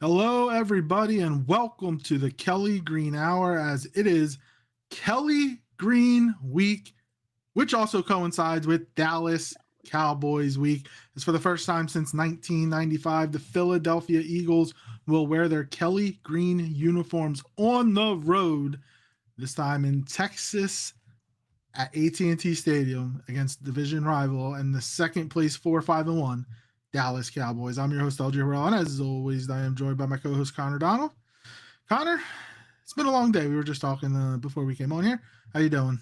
Hello, everybody, and welcome to the Kelly Green Hour as it is Kelly Green Week, which also coincides with Dallas Cowboys Week. It's for the first time since 1995. The Philadelphia Eagles will wear their Kelly Green uniforms on the road, this time in Texas at AT&T Stadium against division rival and the second place 4-5-1 Dallas Cowboys. I'm your host, LJ Harrell, and as always, I am joined by my co-host, Connor Donald. Connor, it's been a long day. We were just talking before we came on here. How you doing?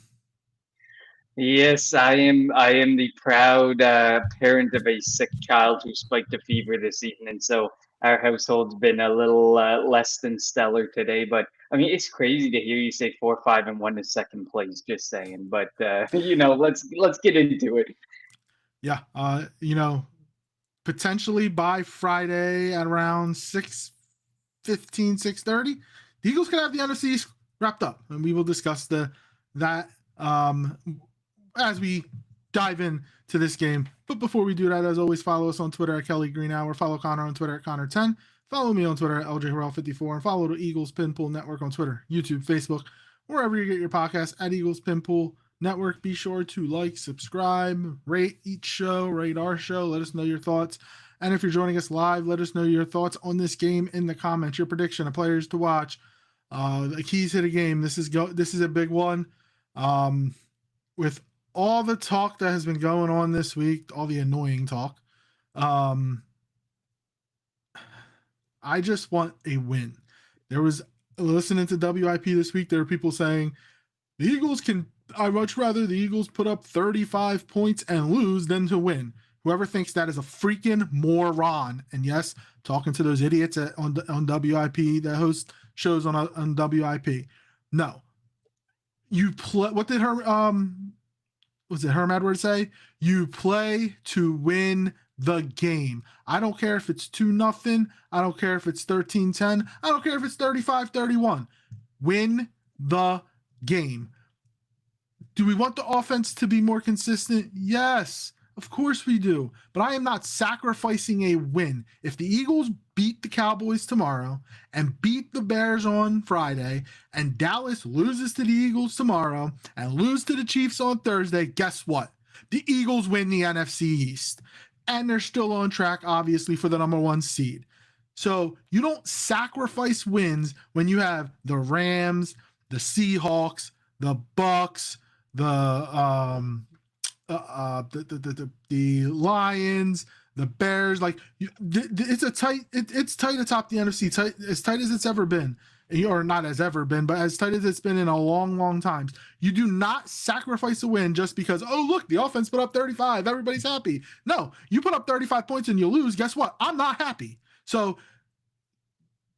Yes, I am the proud parent of a sick child who spiked a fever this evening. So our household's been a little less than stellar today. But I mean, it's crazy to hear you say 4-5-1 is second place. Just saying. But let's get into it. Yeah, potentially by Friday at around 6:15, 6:30, the Eagles could have the NFC East wrapped up, and we will discuss that as we dive in to this game. But before we do that, as always, follow us on Twitter at Kelly Green Hour. Follow Connor on Twitter at Connor10. Follow me on Twitter at LJ Harrell54, and follow the Eagles Pinpool Network on Twitter, YouTube, Facebook, wherever you get your podcasts at Eagles Pinpool Network. Be sure to like, subscribe, rate each show, rate our show. Let us know your thoughts. And if you're joining us live, let us know your thoughts on this game in the comments. Your prediction of players to watch, the keys to the game. This is a big one. With all the talk that has been going on this week, all the annoying talk, I just want a win. There was listening to WIP this week. There were people saying the Eagles can. I'd much rather the Eagles put up 35 points and lose than to win. Whoever thinks that is a freaking moron. And yes, talking to those idiots on WIP that host shows on WIP. No, you play. What did Herm Edwards say? You play to win the game. I don't care if it's 2-0. I don't care if it's 13-10. I don't care if it's 35-31. Win the game. Do we want the offense to be more consistent? Yes, of course we do. But I am not sacrificing a win. If the Eagles beat the Cowboys tomorrow and beat the Bears on Friday, and Dallas loses to the Eagles tomorrow and lose to the Chiefs on Thursday, guess what? The Eagles win the NFC East. And they're still on track, obviously, for the number one seed. So you don't sacrifice wins when you have the Rams, the Seahawks, the Bucks, the Lions, the Bears. Like it's tight atop the NFC, as tight as it's ever been, or not as ever been, but as tight as it's been in a long, long time. You do not sacrifice a win just because, oh, look, the offense put up 35. Everybody's happy. No, you put up 35 points and you lose. Guess what? I'm not happy. So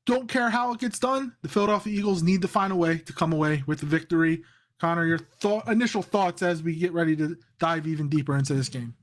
don't care how it gets done. The Philadelphia Eagles need to find a way to come away with the victory. Connor, your initial thoughts as we get ready to dive even deeper into this game.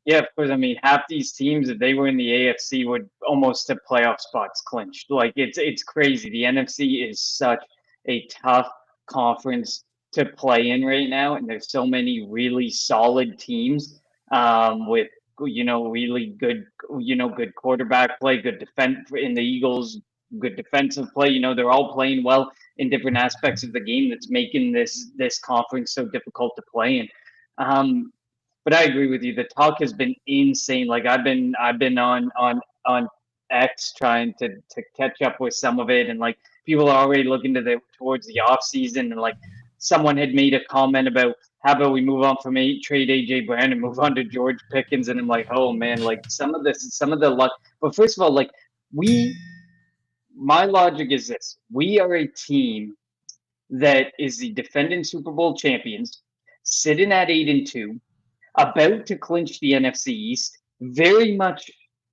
Yeah, of course. I mean, half these teams, if they were in the AFC, would almost have playoff spots clinched. Like it's crazy. The NFC is such a tough conference to play in right now, and there's so many really solid teams with really good good quarterback play, good defense in the Eagles, good defensive play. They're all playing well in different aspects of the game. That's making this conference so difficult to play in. But I agree with you. The talk has been insane. Like I've been on X trying to catch up with some of it, and like people are already looking towards the off season, and like someone had made a comment about how about we move on from trade AJ Brown and move on to George Pickens, and I'm like, oh man, like some of the luck. But first of all, like we, my logic is this: we are a team that is the defending Super Bowl champions, sitting at 8-2, about to clinch the NFC East, very much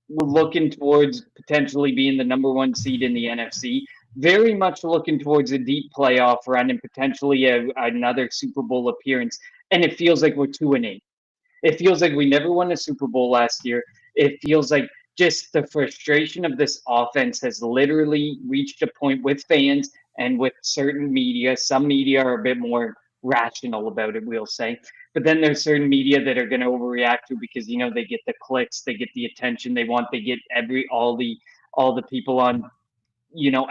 looking towards potentially being the number one seed in the NFC, very much looking towards a deep playoff run and potentially another Super Bowl appearance. And it feels like we're 2-8. It feels like we never won a Super Bowl last year. It feels like just the frustration of this offense has literally reached a point with fans and with certain media. Some media are a bit more rational about it, we'll say. But then there's certain media that are going to overreact to because they get the clicks, they get the attention they want, they get all the all the people on,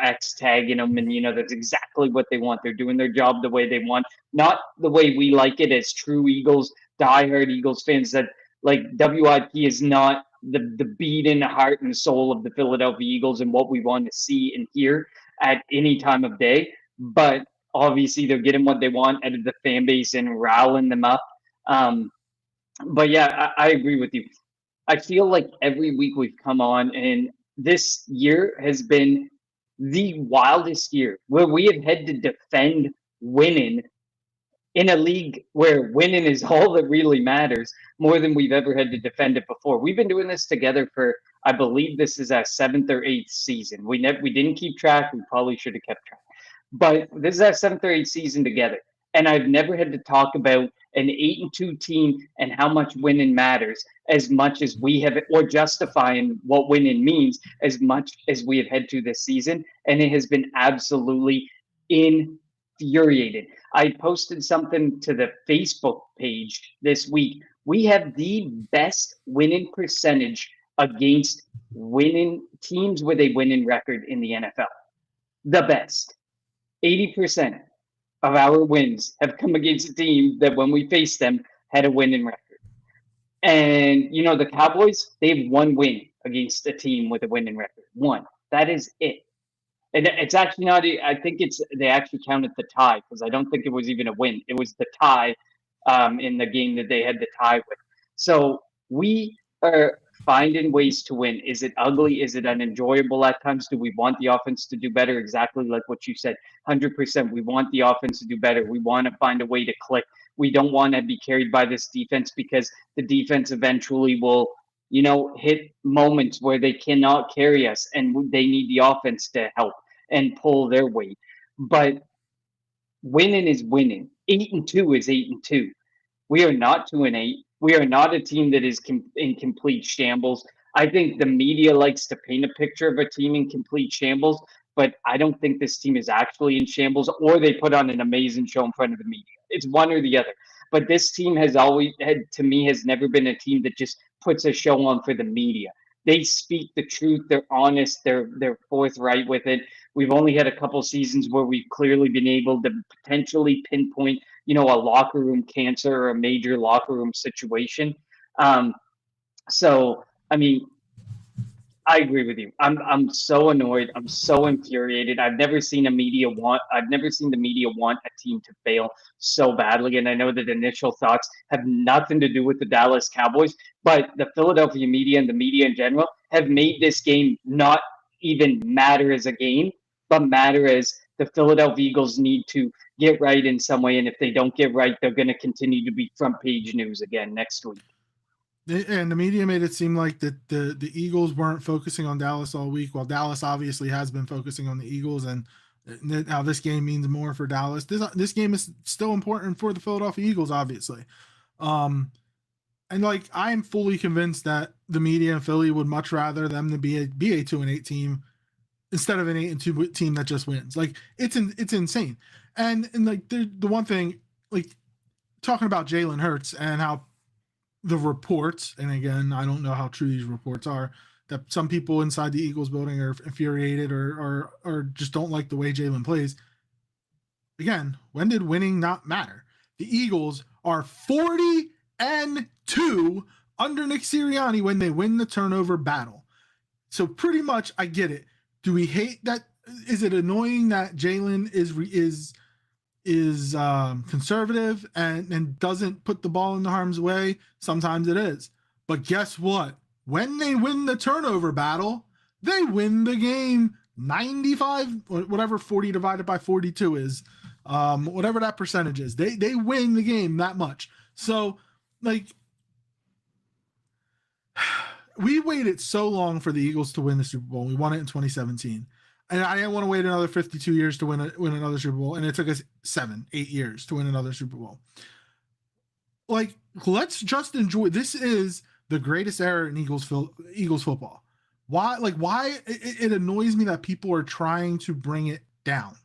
X tagging them, and that's exactly what they want. They're doing their job the way they want, not the way we like it as true Eagles, diehard Eagles fans. That like WIP is not the beating heart and soul of the Philadelphia Eagles and what we want to see and hear at any time of day. But obviously, they're getting what they want out of the fan base and riling them up. Um, but yeah, I agree with you. I feel like every week we've come on, and this year has been the wildest year where we have had to defend winning in a league where winning is all that really matters, more than we've ever had to defend it before. We've been doing this together for, I believe this is our 7th or 8th season. We didn't keep track. We probably should have kept track, but this is our 7th or 8th season together, and I've never had to talk about an 8-2 team and how much winning matters as much as we have, or justifying what winning means as much as we have had to this season, and it has been absolutely infuriating. I posted something to the Facebook page this week. We have the best winning percentage against winning teams with a winning record in the NFL. The best. 80% of our wins have come against a team that when we faced them had a winning record. And the Cowboys, they have one win against a team with a winning record. One. That is it. And it's actually not. I think they actually counted the tie, because I don't think it was even a win. It was the tie in the game that they had the tie with. So we are finding ways to win. Is it ugly? Is it unenjoyable at times? Do we want the offense to do better? Exactly like what you said. 100%. We want the offense to do better. We want to find a way to click. We don't want to be carried by this defense, because the defense eventually will hit moments where they cannot carry us, and they need the offense to help and pull their weight. But winning is winning. 8-2 is 8-2. We are not 2-8. We are not a team that is in complete shambles. I think the media likes to paint a picture of a team in complete shambles, but I don't think this team is actually in shambles, or they put on an amazing show in front of the media. It's one or the other. But this team has never been a team that just puts a show on for the media. They speak the truth. They're honest. They're forthright with it. We've only had a couple seasons where we've clearly been able to potentially pinpoint, a locker room cancer or a major locker room situation. So, I mean, I agree with you. I'm so annoyed. I'm so infuriated. I've never seen the media want a team to fail so badly. And I know that initial thoughts have nothing to do with the Dallas Cowboys, but the Philadelphia media and the media in general have made this game not even matter as a game, but matter as the Philadelphia Eagles need to get right in some way. And if they don't get right, they're going to continue to be front page news again next week. And the media made it seem like that the Eagles weren't focusing on Dallas all week, while Dallas obviously has been focusing on the Eagles, and now this game means more for Dallas. This game is still important for the Philadelphia Eagles, obviously. And like, I am fully convinced that the media in Philly would much rather them to be a 2-8 team instead of an 8-2 team that just wins. Like, it's insane. And like the one thing, like, talking about Jalen Hurts and how the reports, and again, I don't know how true these reports are, that some people inside the Eagles building are infuriated or just don't like the way Jalen plays. Again, when did winning not matter? The Eagles are 40-2 under Nick Sirianni when they win the turnover battle. So pretty much, I get it. Do we hate that? Is it annoying that Jalen is conservative and doesn't put the ball in the harm's way? Sometimes it is. But guess what? When they win the turnover battle, they win the game 95, or whatever 40 divided by 42 is, whatever that percentage is. They win the game that much. So, like, we waited so long for the Eagles to win the Super Bowl. We won it in 2017. And I didn't want to wait another 52 years to win another Super Bowl. And it took us 7-8 years to win another Super Bowl. Like, let's just enjoy. This is the greatest era in Eagles football. Why it annoys me that people are trying to bring it down.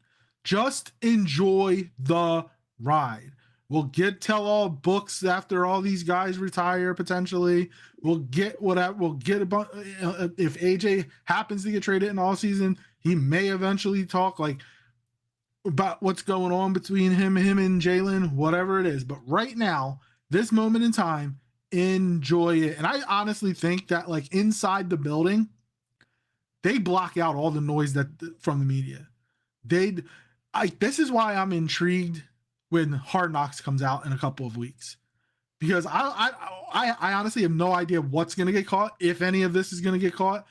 Just enjoy the ride. We'll get tell-all books after all these guys retire potentially. We'll get whatever. We'll get if AJ happens to get traded in all season, he may eventually talk like about what's going on between him and Jalen, whatever it is. But right now, this moment in time, enjoy it. And I honestly think that like inside the building, they block out all the noise that from the media. This is why I'm intrigued when Hard Knocks comes out in a couple of weeks, because I honestly have no idea what's going to get caught, if any of this is going to get caught,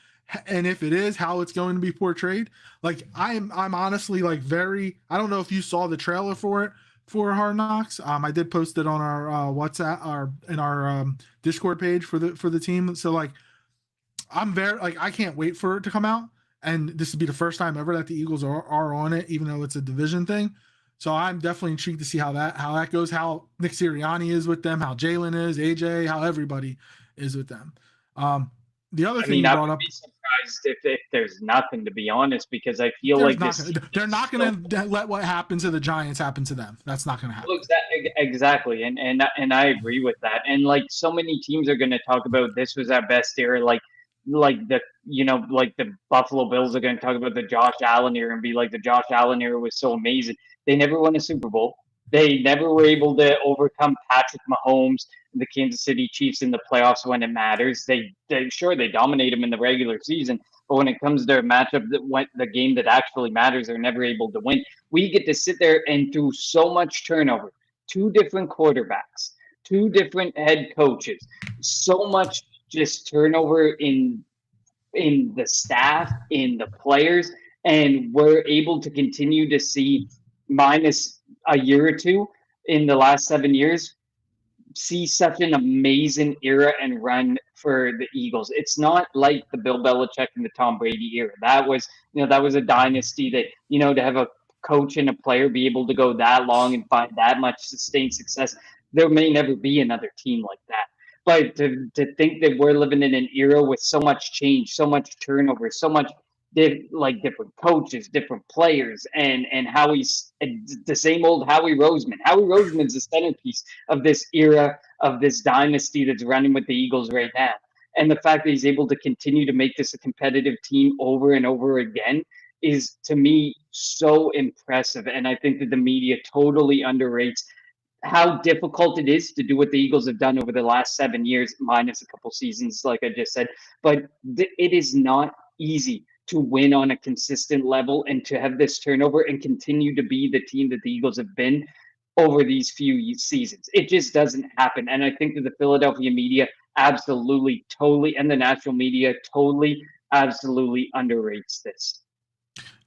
and if it is, how it's going to be portrayed. Like I'm honestly like I don't know if you saw the trailer for Hard Knocks. I did post it on our WhatsApp in our Discord page for the team. So like I'm very like I can't wait for it to come out, and this would be the first time ever that the Eagles are on it, even though it's a division thing. So I'm definitely intrigued to see how that goes, how Nick Sirianni is with them, how Jalen is, AJ, how everybody is with them. The other thing you brought up, be surprised if there's nothing, to be honest, because I feel like they're not going to let what happened to the Giants happen to them. That's not going to happen. Well, exactly, and I agree with that. And like so many teams are going to talk about this was our best era, like the like the Buffalo Bills are going to talk about the Josh Allen era and be like the Josh Allen era was so amazing. They never won a Super Bowl. They never were able to overcome Patrick Mahomes and the Kansas City Chiefs in the playoffs when it matters. They dominate them in the regular season, but when it comes to their matchup, the game that actually matters, they're never able to win. We get to sit there and through so much turnover, 2 different quarterbacks, 2 different head coaches, so much just turnover in the staff, in the players, and we're able to continue to see, minus a year or two in the last 7 years, see such an amazing era and run for the Eagles. It's not like the Bill Belichick and the Tom Brady era. That was a dynasty that, to have a coach and a player be able to go that long and find that much sustained success, there may never be another team like that. But to think that we're living in an era with so much change, so much turnover, so much different coaches, different players, and Howie's the same old Howie Roseman. Howie Roseman's the centerpiece of this era, of this dynasty that's running with the Eagles right now. And the fact that he's able to continue to make this a competitive team over and over again is, to me, so impressive. And I think that the media totally underrates how difficult it is to do what the Eagles have done over the last 7 years, minus a couple seasons, like I just said. But it is not easy to win on a consistent level and to have this turnover and continue to be the team that the Eagles have been over these few seasons. It just doesn't happen. And I think that the Philadelphia media absolutely, totally, and the national media totally, absolutely underrates this.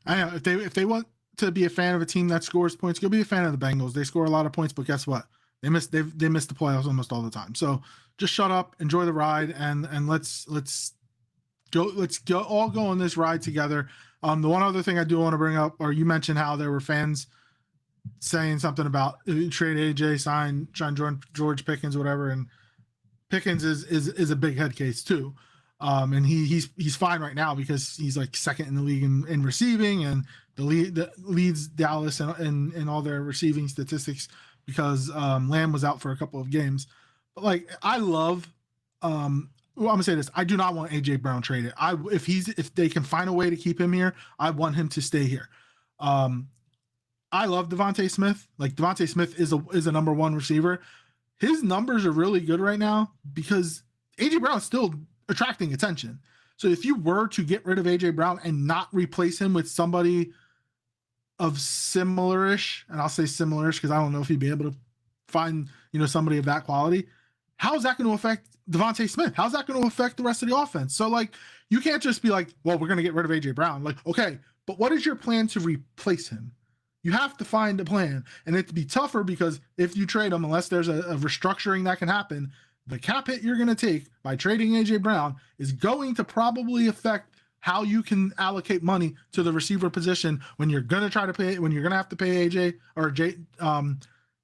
I know if they want to be a fan of a team that scores points, go be a fan of the Bengals. They score a lot of points, but guess what? They miss the playoffs almost all the time. So just shut up, enjoy the ride, and let's go all go on this ride together. The one other thing I do want to bring up, or you mentioned how there were fans saying something about trade AJ, sign George Pickens, whatever, and Pickens is a big head case too. And he's fine right now because he's like second in the league in receiving, and the leads Dallas in all their receiving statistics because Lamb was out for a couple of games. But like I love, I'm gonna say this: I do not want AJ Brown traded. If they can find a way to keep him here, I want him to stay here. I love Devontae Smith. Like Devontae Smith is a number 1 receiver. His numbers are really good right now because AJ Brown is still attracting attention. So if you were to get rid of AJ Brown and not replace him with somebody of similar-ish, and I'll say similar-ish because I don't know if he'd be able to find somebody of that quality, how is that going to affect Devontae Smith? How's that going to affect the rest of the offense? So like you can't just be like, well, we're going to get rid of AJ Brown. Like, okay, but what is your plan to replace him? You have to find a plan, and it'd be tougher because if you trade him, unless there's a restructuring that can happen, the cap hit you're going to take by trading AJ Brown is going to probably affect how you can allocate money to the receiver position when you're going to have to pay AJ or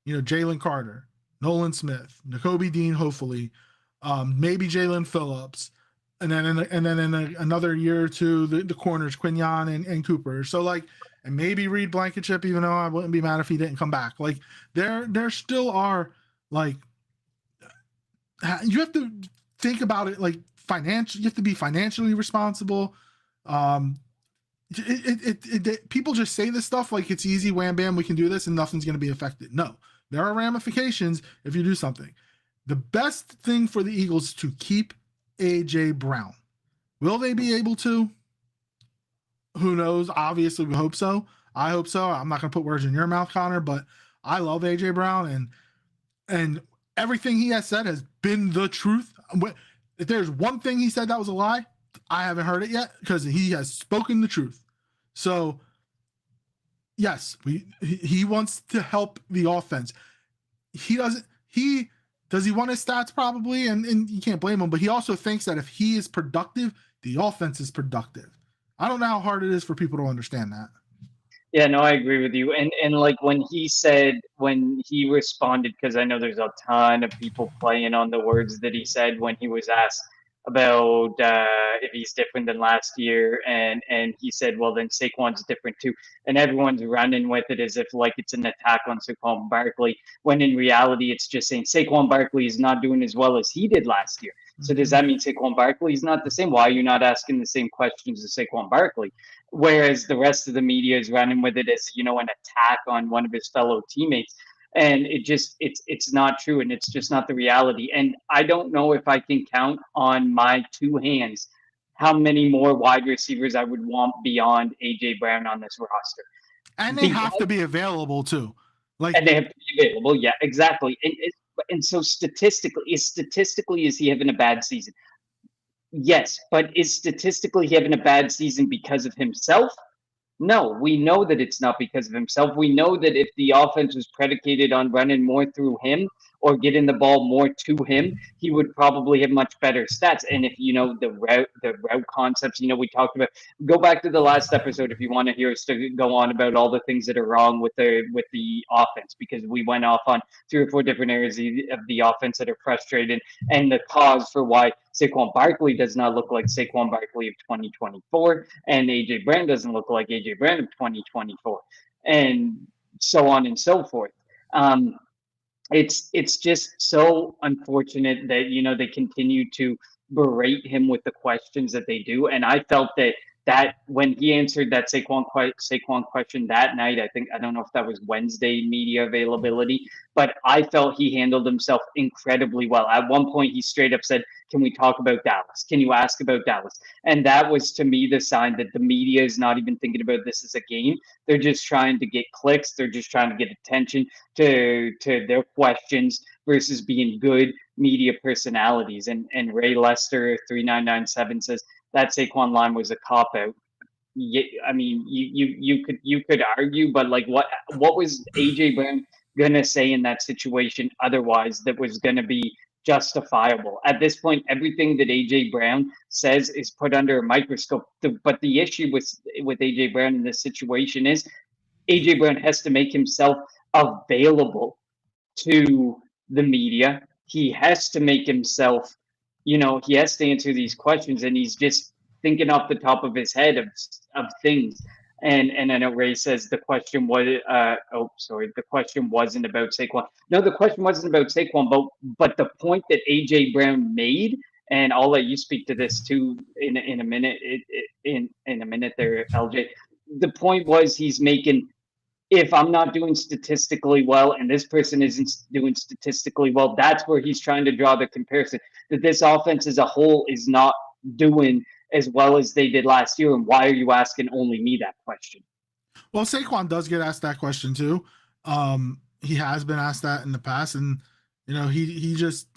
Jalen Carter, Nolan Smith, Nakobe Dean, hopefully, maybe Jalen Phillips, and then in another year or two, the corners Quinyon and Cooper. So like and maybe Reed Blankenship, even though I wouldn't be mad if he didn't come back. Like there still are like you have to think about it like financial. You have to be financially responsible. People just say this stuff like it's easy, wham bam, we can do this and nothing's going to be affected. No, there are ramifications if you do something. The best thing for the Eagles is to keep AJ Brown. Will they be able to? Who knows? Obviously, we hope so. I hope so. I'm not going to put words in your mouth, Connor, but I love AJ Brown, and everything he has said has been the truth. If there's one thing he said that was a lie, I haven't heard it yet because he has spoken the truth. So, yes, he wants to help the offense. Does he want his stats? Probably, and you can't blame him, but he also thinks that if he is productive, the offense is productive. I don't know how hard it is for people to understand that. Yeah, no, I agree with you. And like when he responded, because I know there's a ton of people playing on the words that he said when he was asked about if he's different than last year, and he said, well, then Saquon's different too, and everyone's running with it as if like it's an attack on Saquon Barkley, when in reality it's just saying Saquon Barkley is not doing as well as he did last year. So does that mean Saquon Barkley is not the same? Why are you not asking the same questions as Saquon Barkley? Whereas the rest of the media is running with it as, an attack on one of his fellow teammates. And it's not true, and it's just not the reality. And I don't know if I can count on my two hands how many more wide receivers I would want beyond AJ Brown on this roster. And they have to be available too. And they have to be available. Yeah, exactly. And so statistically, is he having a bad season? Yes, but is statistically he having a bad season because of himself? No, we know that it's not because of himself. We know that if the offense was predicated on running more through him or getting the ball more to him, he would probably have much better stats. And if the route concepts, we talked about. Go back to the last episode if you want to hear us to go on about all the things that are wrong with the offense, because we went off on 3 or 4 different areas of the offense that are frustrated and the cause for why Saquon Barkley does not look like Saquon Barkley of 2024, and AJ Brown doesn't look like AJ Brown of 2024, and so on and so forth. It's just so unfortunate that they continue to berate him with the questions that they do, and I felt that when he answered that Saquon question that night, I don't know if that was Wednesday media availability, but I felt he handled himself incredibly well. At one point, he straight up said, "Can we talk about Dallas? Can you ask about Dallas?" And that was to me the sign that the media is not even thinking about this as a game. They're just trying to get clicks. They're just trying to get attention to their questions versus being good media personalities. And Ray Lester 3997 says that Saquon line was a cop out. Yeah, I mean, you could argue, but like, what was AJ Brown gonna say in that situation otherwise that was gonna be justifiable? At this point, everything that AJ Brown says is put under a microscope. But the issue with AJ Brown in this situation is AJ Brown has to make himself available to the media. He has to make himself, he has to answer these questions, and he's just thinking off the top of his head of things. And I know Ray says the question was, the question wasn't about Saquon. No, the question wasn't about Saquon, but the point that AJ Brown made, and I'll let you speak to this too in a minute. In a minute there, LJ. The point was he's making, if I'm not doing statistically well and this person isn't doing statistically well, that's where he's trying to draw the comparison, that this offense as a whole is not doing as well as they did last year. And why are you asking only me that question? Well, Saquon does get asked that question too. He has been asked that in the past, and he just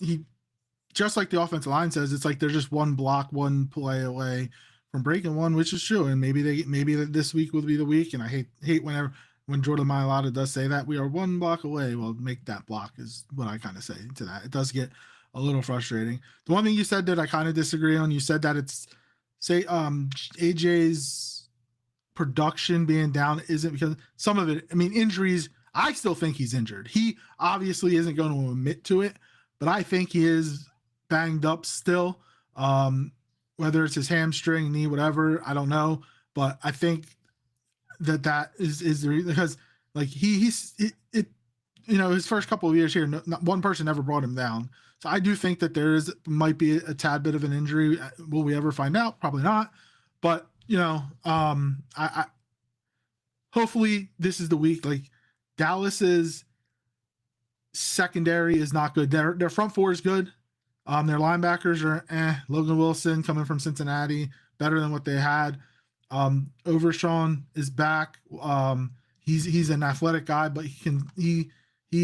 like the offensive line says, it's like they're just one block, one play away from breaking one, which is true. And maybe this week will be the week. And I hate when Jordan Mailata does say that we are one block away. Well, make that block is what I kind of say to that. It does get a little frustrating. The one thing you said that I kind of disagree on, you said that it's AJ's production being down isn't because some of it, I mean, injuries, I still think he's injured. He obviously isn't going to admit to it, but I think he is banged up still. Whether it's his hamstring, knee, whatever, I don't know. But I think that is the reason, because like his first couple of years here, not one person ever brought him down. So I do think that might be a tad bit of an injury. Will we ever find out? Probably not. But I hopefully this is the week. Like Dallas's secondary is not good. Their front four is good. Their linebackers are Logan Wilson coming from Cincinnati, better than what they had. Overshawn is back. He's an athletic guy, but he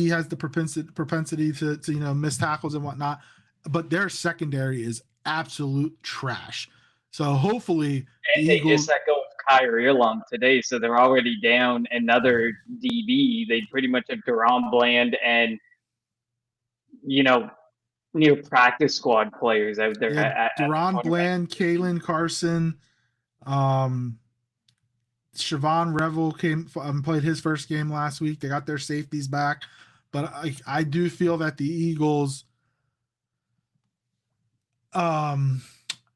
has the propensity to miss tackles and whatnot. But their secondary is absolute trash. So hopefully and they just let go of Kyrie along today, so they're already down another DB. They pretty much have Deron Bland and near practice squad players out there. Deron Bland, Kalen Carson, Siobhan Revel played his first game last week. They got their safeties back, but I do feel that the Eagles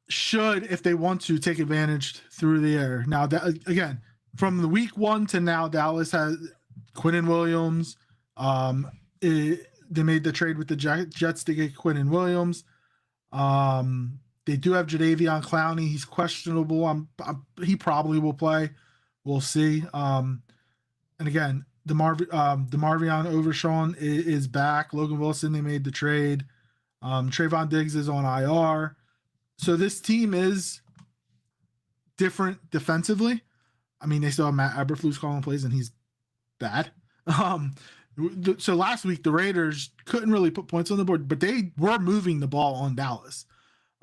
should, if they want to, take advantage through the air. Now, again, from the week 1 to now, Dallas has Quinnen Williams. They made the trade with the Jets to get Quinnen Williams. They do have Jadeveon Clowney. He's questionable. He probably will play. We'll see. And again, DeMarvion Overshawn is back. Logan Wilson, they made the trade. Trayvon Diggs is on IR. So this team is different defensively. I mean, they still have Matt Eberflus calling plays, and he's bad. So last week, the Raiders couldn't really put points on the board, but they were moving the ball on Dallas.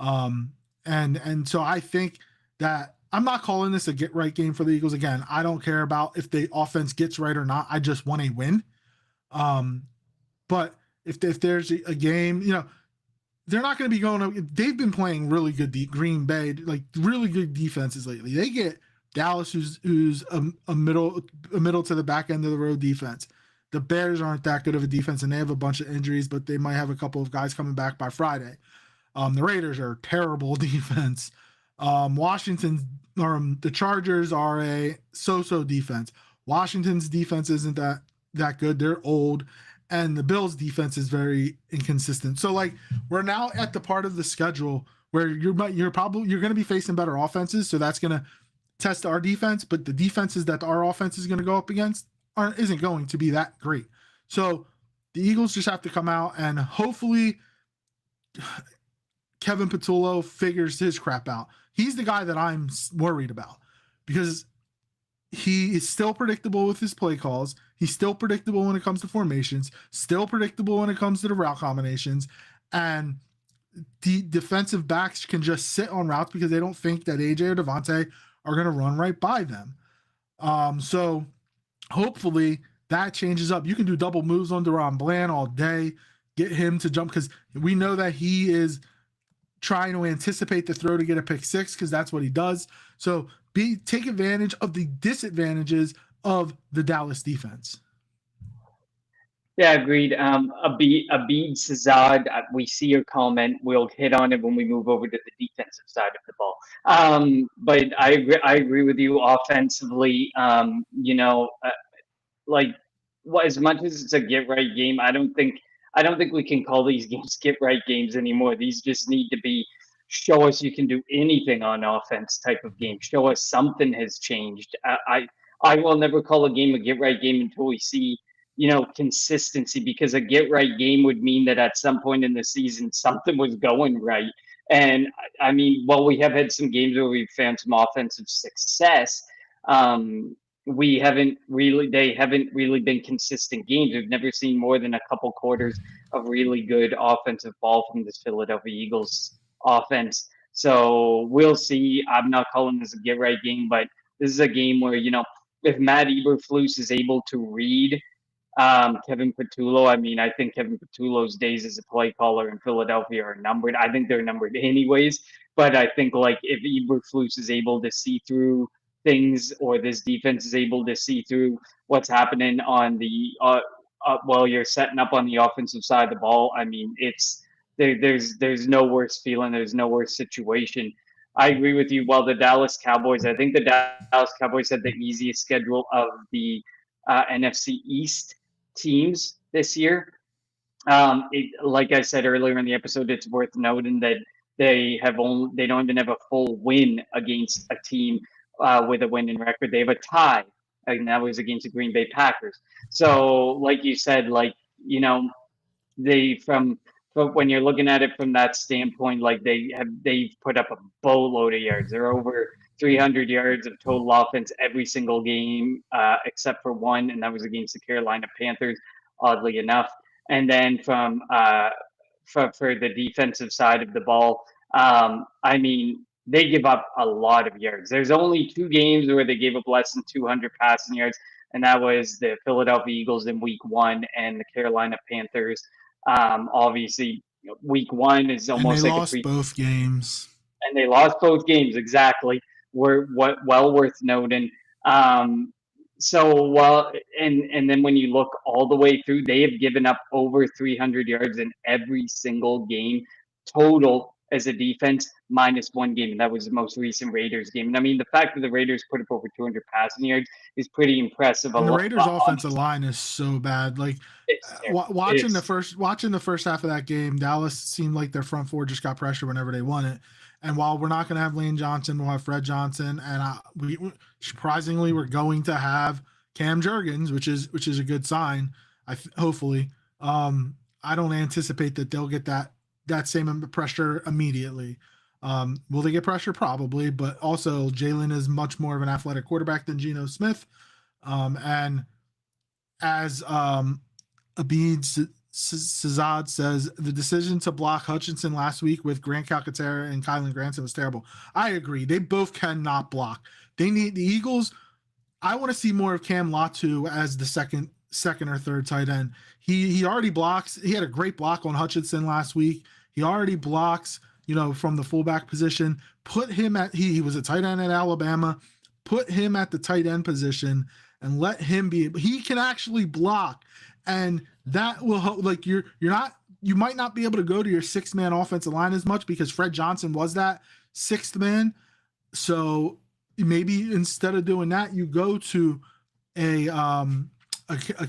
And so I think that I'm not calling this a get-right game for the Eagles. Again, I don't care about if the offense gets right or not. I just want a win. But if there's a game, they're not going to be going. They've been playing really good Green Bay, like really good defenses lately. They get Dallas, who's a middle to the back end of the road defense. The Bears aren't that good of a defense, and they have a bunch of injuries, but they might have a couple of guys coming back by Friday. The Raiders are a terrible defense. The Chargers are a so-so defense. Washington's defense isn't that good. They're old. And the Bills' defense is very inconsistent. So, like, we're now at the part of the schedule where you're going to be facing better offenses. So that's going to test our defense. But the defenses that our offense is going to go up against isn't going to be that great. So the Eagles just have to come out, and hopefully Kevin Patullo figures his crap out. He's the guy that I'm worried about, because he is still predictable with his play calls. He's still predictable when it comes to formations, still predictable when it comes to the route combinations. And the defensive backs can just sit on routes because they don't think that AJ or Devontae are going to run right by them. So hopefully that changes up. You can do double moves on Deron Bland all day, get him to jump, because we know that he is trying to anticipate the throw to get a pick six, because that's what he does. So take advantage of the disadvantages of the Dallas defense. Yeah, agreed. Abid Sazad, we see your comment. We'll hit on it when we move over to the defensive side of the ball. But I agree with you offensively. As much as it's a get right game, I don't think we can call these games get right games anymore. These just need to be show us you can do anything on offense type of game. Show us something has changed. I will never call a game a get right game until we see consistency, because a get right game would mean that at some point in the season something was going right. And I mean, while we have had some games where we've found some offensive success, they haven't really been consistent games. We've never seen more than a couple quarters of really good offensive ball from this Philadelphia Eagles offense. So we'll see. I'm not calling this a get right game, but this is a game where, if Matt Eberflus is able to read Kevin Patullo, I mean, I think Kevin Patullo's days as a play caller in Philadelphia are numbered. I think they're numbered anyways, but I think if Eberflus is able to see through things, or this defense is able to see through what's happening on the while you're setting up on the offensive side of the ball, I mean, there's no worse feeling, there's no worse situation I agree with you. Well, the Dallas Cowboys, I think the Dallas Cowboys had the easiest schedule of the NFC East teams this year. Like I said earlier in the episode, it's worth noting that they don't even have a full win against a team with a winning record. They have a tie, and that was against the Green Bay Packers. So, like you said, they from but when you're looking at it from that standpoint, like they've put up a boatload of yards. They're over 300 yards of total offense every single game, except for one, and that was against the Carolina Panthers, oddly enough. And then for the defensive side of the ball, I mean, they give up a lot of yards. There's only two games where they gave up less than 200 passing yards, and that was the Philadelphia Eagles in Week 1 and the Carolina Panthers. Obviously, Week 1 is And they almost like a lost pre, both games. and they lost both games exactly. Were what well worth noting. Um, and then when you look all the way through, they have given up over 300 yards in every single game total as a defense, minus one game, and that was the most recent Raiders game. And I mean, the fact that the Raiders put up over 200 passing yards is pretty impressive. And the Raiders' offensive line is so bad. Like It's terrible. watching the first half of that game, Dallas seemed like their front four just got pressure whenever they won it. And while we're not going to have Lane Johnson, we'll have Fred Johnson, and we surprisingly we're going to have Cam Jurgens, which is a good sign. Hopefully, I don't anticipate that they'll get that same pressure immediately. Will they get pressure? Probably, but also Jalen is much more of an athletic quarterback than Geno Smith. And as Abid Sazad says, the decision to block Hutchinson last week with Grant Calcaterra and Kylan Granson was terrible. I agree. They both cannot block. They need the Eagles. I want to see more of Cam Latu as the second or third tight end. He already blocks. He had a great block on Hutchinson last week. He already blocks, from the fullback position. Put him at he was a tight end at Alabama. Put him at the tight end position and let him be. He can actually block, and that will help. Like you might not be able to go to your 6-man offensive line as much because Fred Johnson was that 6th man. So maybe instead of doing that, you go to a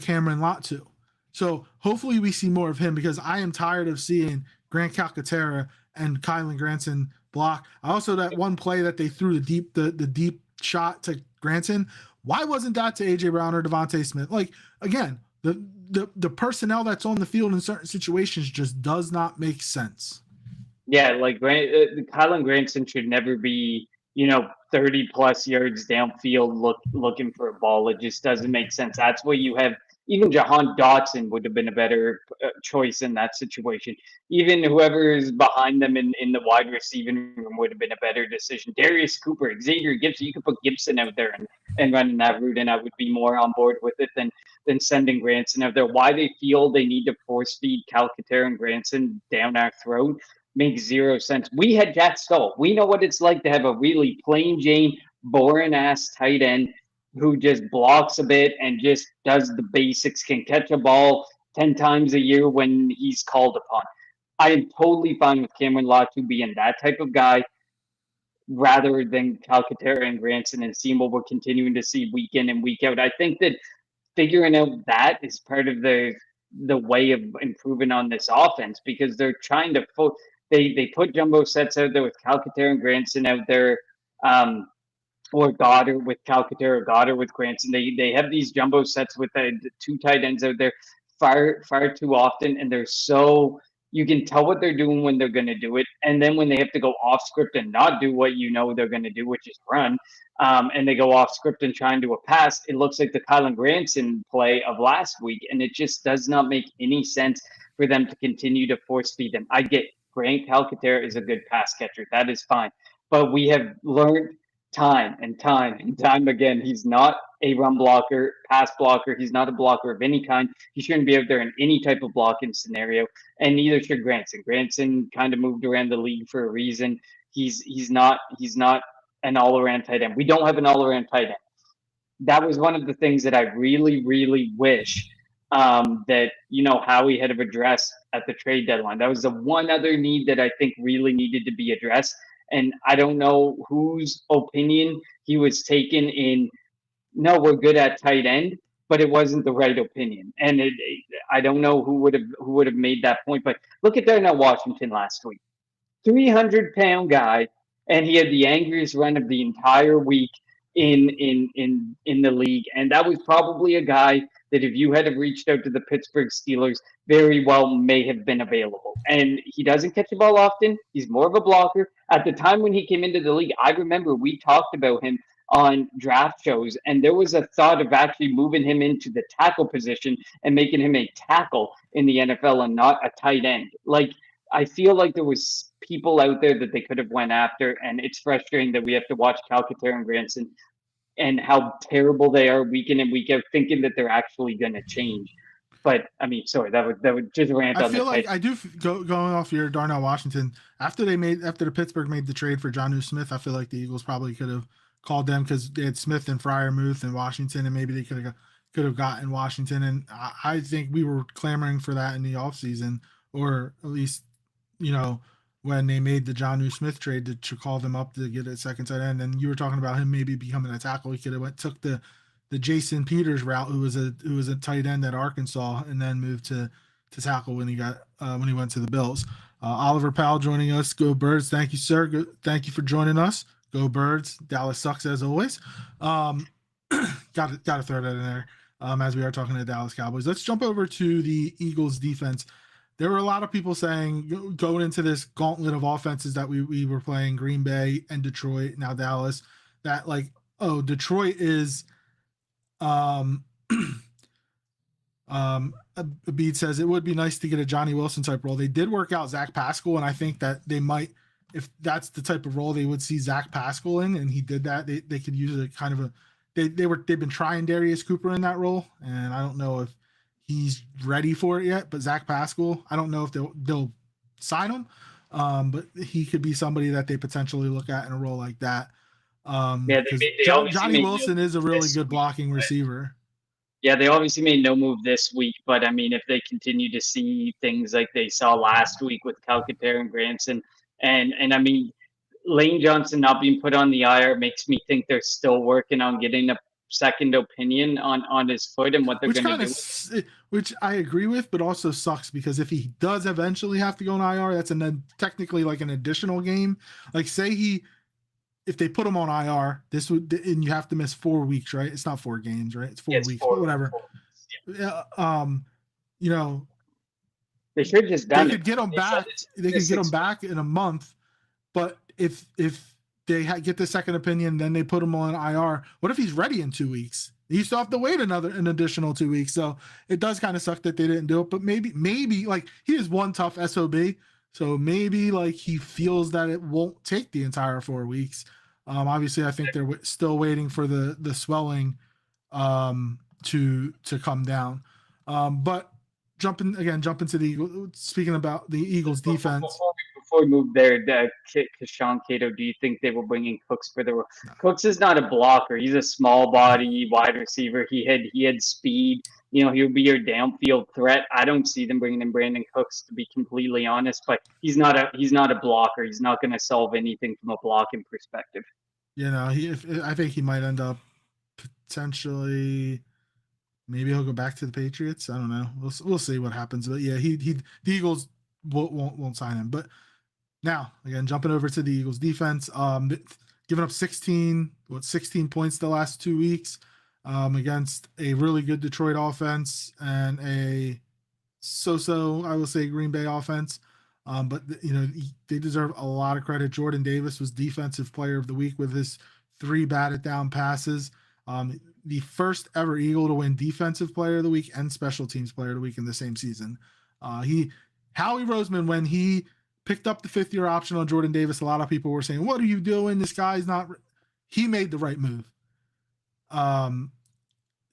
Cameron Latu. So hopefully we see more of him because I am tired of seeing Grant Calcaterra and Kylan Granson block. Also, that one play that they threw the deep shot to Granson. Why wasn't that to AJ Brown or Devontae Smith? Like again, the personnel that's on the field in certain situations just does not make sense. Yeah, like Kylan Granson should never be 30 plus yards downfield looking for a ball. It just doesn't make sense. That's where you have even Jahan Dotson would have been a better choice in that situation. Even whoever is behind them in the wide receiving room would have been a better decision. Darius Cooper, Xavier Gibson, you could put Gibson out there and running that route, and I would be more on board with it than sending Granson out there. Why they feel they need to force feed Calcaterra and Granson down our throat makes zero sense. We had Jack Stoll. We know what it's like to have a really plain Jane, boring ass tight end who just blocks a bit and just does the basics, can catch a ball 10 times a year when he's called upon. I am totally fine with Cameron Latu being that type of guy rather than Calcaterra and Granson and seeing what we're continuing to see week in and week out. I think that figuring out that is part of the way of improving on this offense because they're trying to they put jumbo sets out there with Calcaterra and Granson out there, or Goddard with Calcaterra, Goddard with Granson. They have these jumbo sets with the two tight ends out there far too often, and they're so you can tell what they're doing when they're going to do it, and then when they have to go off script and not do what they're going to do, which is run, and they go off script and try and do a pass, it looks like the Kylan Granson play of last week, and it just does not make any sense for them to continue to force feed them. I get Grant Calcaterra is a good pass catcher. That is fine. But we have learned time and time again, he's not a run blocker, pass blocker. He's not a blocker of any kind. He shouldn't be out there in any type of blocking scenario, and neither should Granson. Granson kind of moved around the league for a reason. He's not an all-around tight end. We don't have an all-around tight end. That was one of the things that I really, really wish that Howie had addressed at the trade deadline. That was the one other need that I think really needed to be addressed. And I don't know whose opinion he was taken in. No, we're good at tight end, but it wasn't the right opinion. And I don't know who would have made that point. But look at Darnell Washington last week, 300-pound guy, and he had the angriest run of the entire week in the league. And that was probably a guy that if you had have reached out to the Pittsburgh Steelers, very well may have been available. And he doesn't catch the ball often. He's more of a blocker. At the time when he came into the league, I remember we talked about him on draft shows, and there was a thought of actually moving him into the tackle position and making him a tackle in the NFL and not a tight end. Like, I feel like there was people out there that they could have went after, and it's frustrating that we have to watch Calcaterra and Granson and how terrible they are week in and week out, thinking that they're actually going to change. But I mean, sorry, that would just rant I on feel the like I do going off your Darnell Washington after the Pittsburgh made the trade for Jonnu Smith. I feel like the Eagles probably could have called them because they had Smith and Freiermuth and Washington, and maybe they could have gotten Washington. And I think we were clamoring for that in the offseason, or at least when they made the Jonnu Smith trade to call them up to get a second tight end. And you were talking about him maybe becoming a tackle. He could have took the Jason Peters route, who was a tight end at Arkansas, and then moved to tackle when he went to the Bills. Oliver Powell joining us. Go Birds! Thank you, sir. Thank you for joining us. Go Birds! Dallas sucks as always. Got to throw that in there as we are talking to Dallas Cowboys. Let's jump over to the Eagles defense. There were a lot of people saying going into this gauntlet of offenses that we were playing, Green Bay and Detroit, now Dallas, that Detroit is Abid says it would be nice to get a Johnny Wilson type role. They did work out Zach Pascal, and I think that they might, if that's the type of role they would see Zach Pascal in, and he did that, they could use a kind of they've been trying Darius Cooper in that role, and I don't know if he's ready for it yet. But Zach Pascal, I don't know if they'll sign him, but he could be somebody that they potentially look at in a role like that. Johnny Wilson is a really good blocking receiver. Yeah, they obviously made no move this week, but I mean, if they continue to see things like they saw last week with Calcaterra and Granson, and I mean, Lane Johnson not being put on the IR makes me think they're still working on getting a second opinion on his foot and what they're going to do. Which I agree with, but also sucks because if he does eventually have to go on IR, that's technically like an additional game. Like say if they put him on IR, and you have to miss 4 weeks, right? It's not 4 games, right? It's 4 weeks, but whatever. Yeah. They should just done. They could get him back. They could get him back in a month, but if they get the second opinion, then they put him on IR. What if he's ready in 2 weeks? You still have to wait an additional 2 weeks. So it does kind of suck that they didn't do it. But maybe like he is one tough SOB. So maybe like he feels that it won't take the entire 4 weeks. Obviously, I think they're still waiting for the swelling to come down. But jumping to the Eagles. Speaking about the Eagles defense. Before we move there, Sean Cato, do you think they were bringing Cooks for the role? No. Cooks is not a blocker. He's a small body wide receiver. He had speed. He'll be your downfield threat. I don't see them bringing in Brandon Cooks, to be completely honest. But he's not a blocker. He's not going to solve anything from a blocking perspective. I think he might end up potentially. Maybe he'll go back to the Patriots. I don't know. We'll see what happens. But yeah, the Eagles won't sign him. But now again, jumping over to the Eagles defense, giving up 16 points the last 2 weeks. Against a really good Detroit offense and a so-so, I will say, Green Bay offense. But they deserve a lot of credit. Jordan Davis was Defensive Player of the Week with his 3 batted down passes. The first ever Eagle to win Defensive Player of the Week and Special Teams Player of the Week in the same season. Howie Roseman, when he picked up the 5th-year option on Jordan Davis, a lot of people were saying, "What are you doing? This guy's not." He made the right move.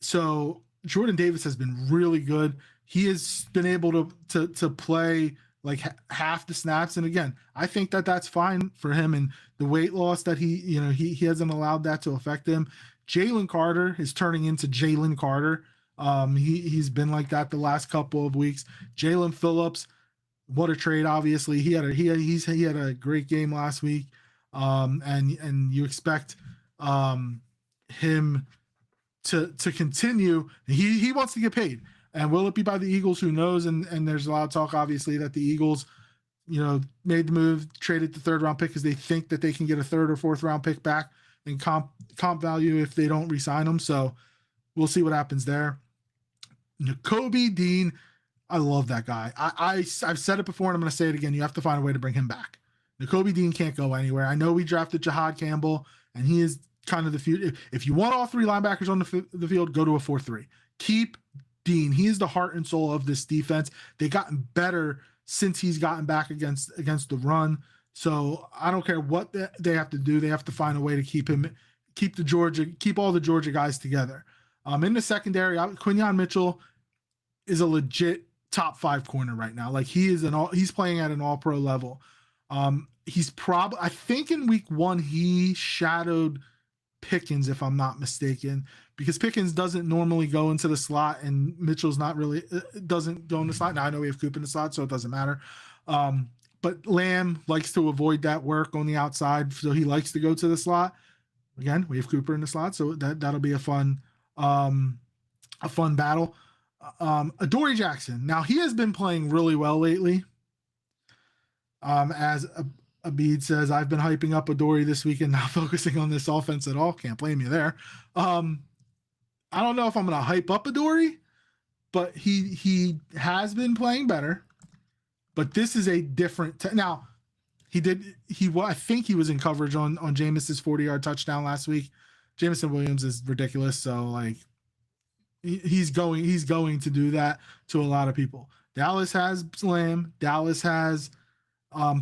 So Jordan Davis has been really good. He has been able to play like half the snaps. And again, I think that's fine for him. And the weight loss that he hasn't allowed that to affect him. Jalen Carter is turning into Jalen Carter. He's been like that the last couple of weeks. Jalen Phillips, what a trade! Obviously, he had a great game last week. and you expect him to continue. He wants to get paid. And will it be by the Eagles? Who knows? And there's a lot of talk, obviously, that the Eagles, made the move, traded the third round pick because they think that they can get a third or fourth round pick back in comp value if they don't re-sign them. So we'll see what happens there. Nakobe Dean, I love that guy. I've said it before and I'm going to say it again. You have to find a way to bring him back. Nakobe Dean can't go anywhere. I know we drafted Jahad Campbell, and he is kind of the future. If you want all three linebackers on the field, go to a 4-3. Keep Dean. He is the heart and soul of this defense. They've gotten better since he's gotten back against the run. So I don't care what they have to do. They have to find a way to keep all the Georgia guys together. In the secondary, Quinyon Mitchell is a legit top 5 corner right now. Like he's playing at an all-pro level. I think in week 1 he shadowed Pickens, if I'm not mistaken, because Pickens doesn't normally go into the slot and Mitchell's not really doesn't go in the slot. Now I know we have Coop in the slot, so it doesn't matter. But Lamb likes to avoid that work on the outside, so he likes to go to the slot. Again, we have Cooper in the slot, so that'll be a fun battle. Adoree Jackson. Now he has been playing really well lately. As Abid says, I've been hyping up Adoree this week and not focusing on this offense at all. Can't blame you there. I don't know if I'm going to hype up Adoree, but he has been playing better. But this is a different. Now, I think he was in coverage on Jameis's 40-yard touchdown last week. Jameson Williams is ridiculous, so like he's going to do that to a lot of people. Dallas has Lamb. Dallas has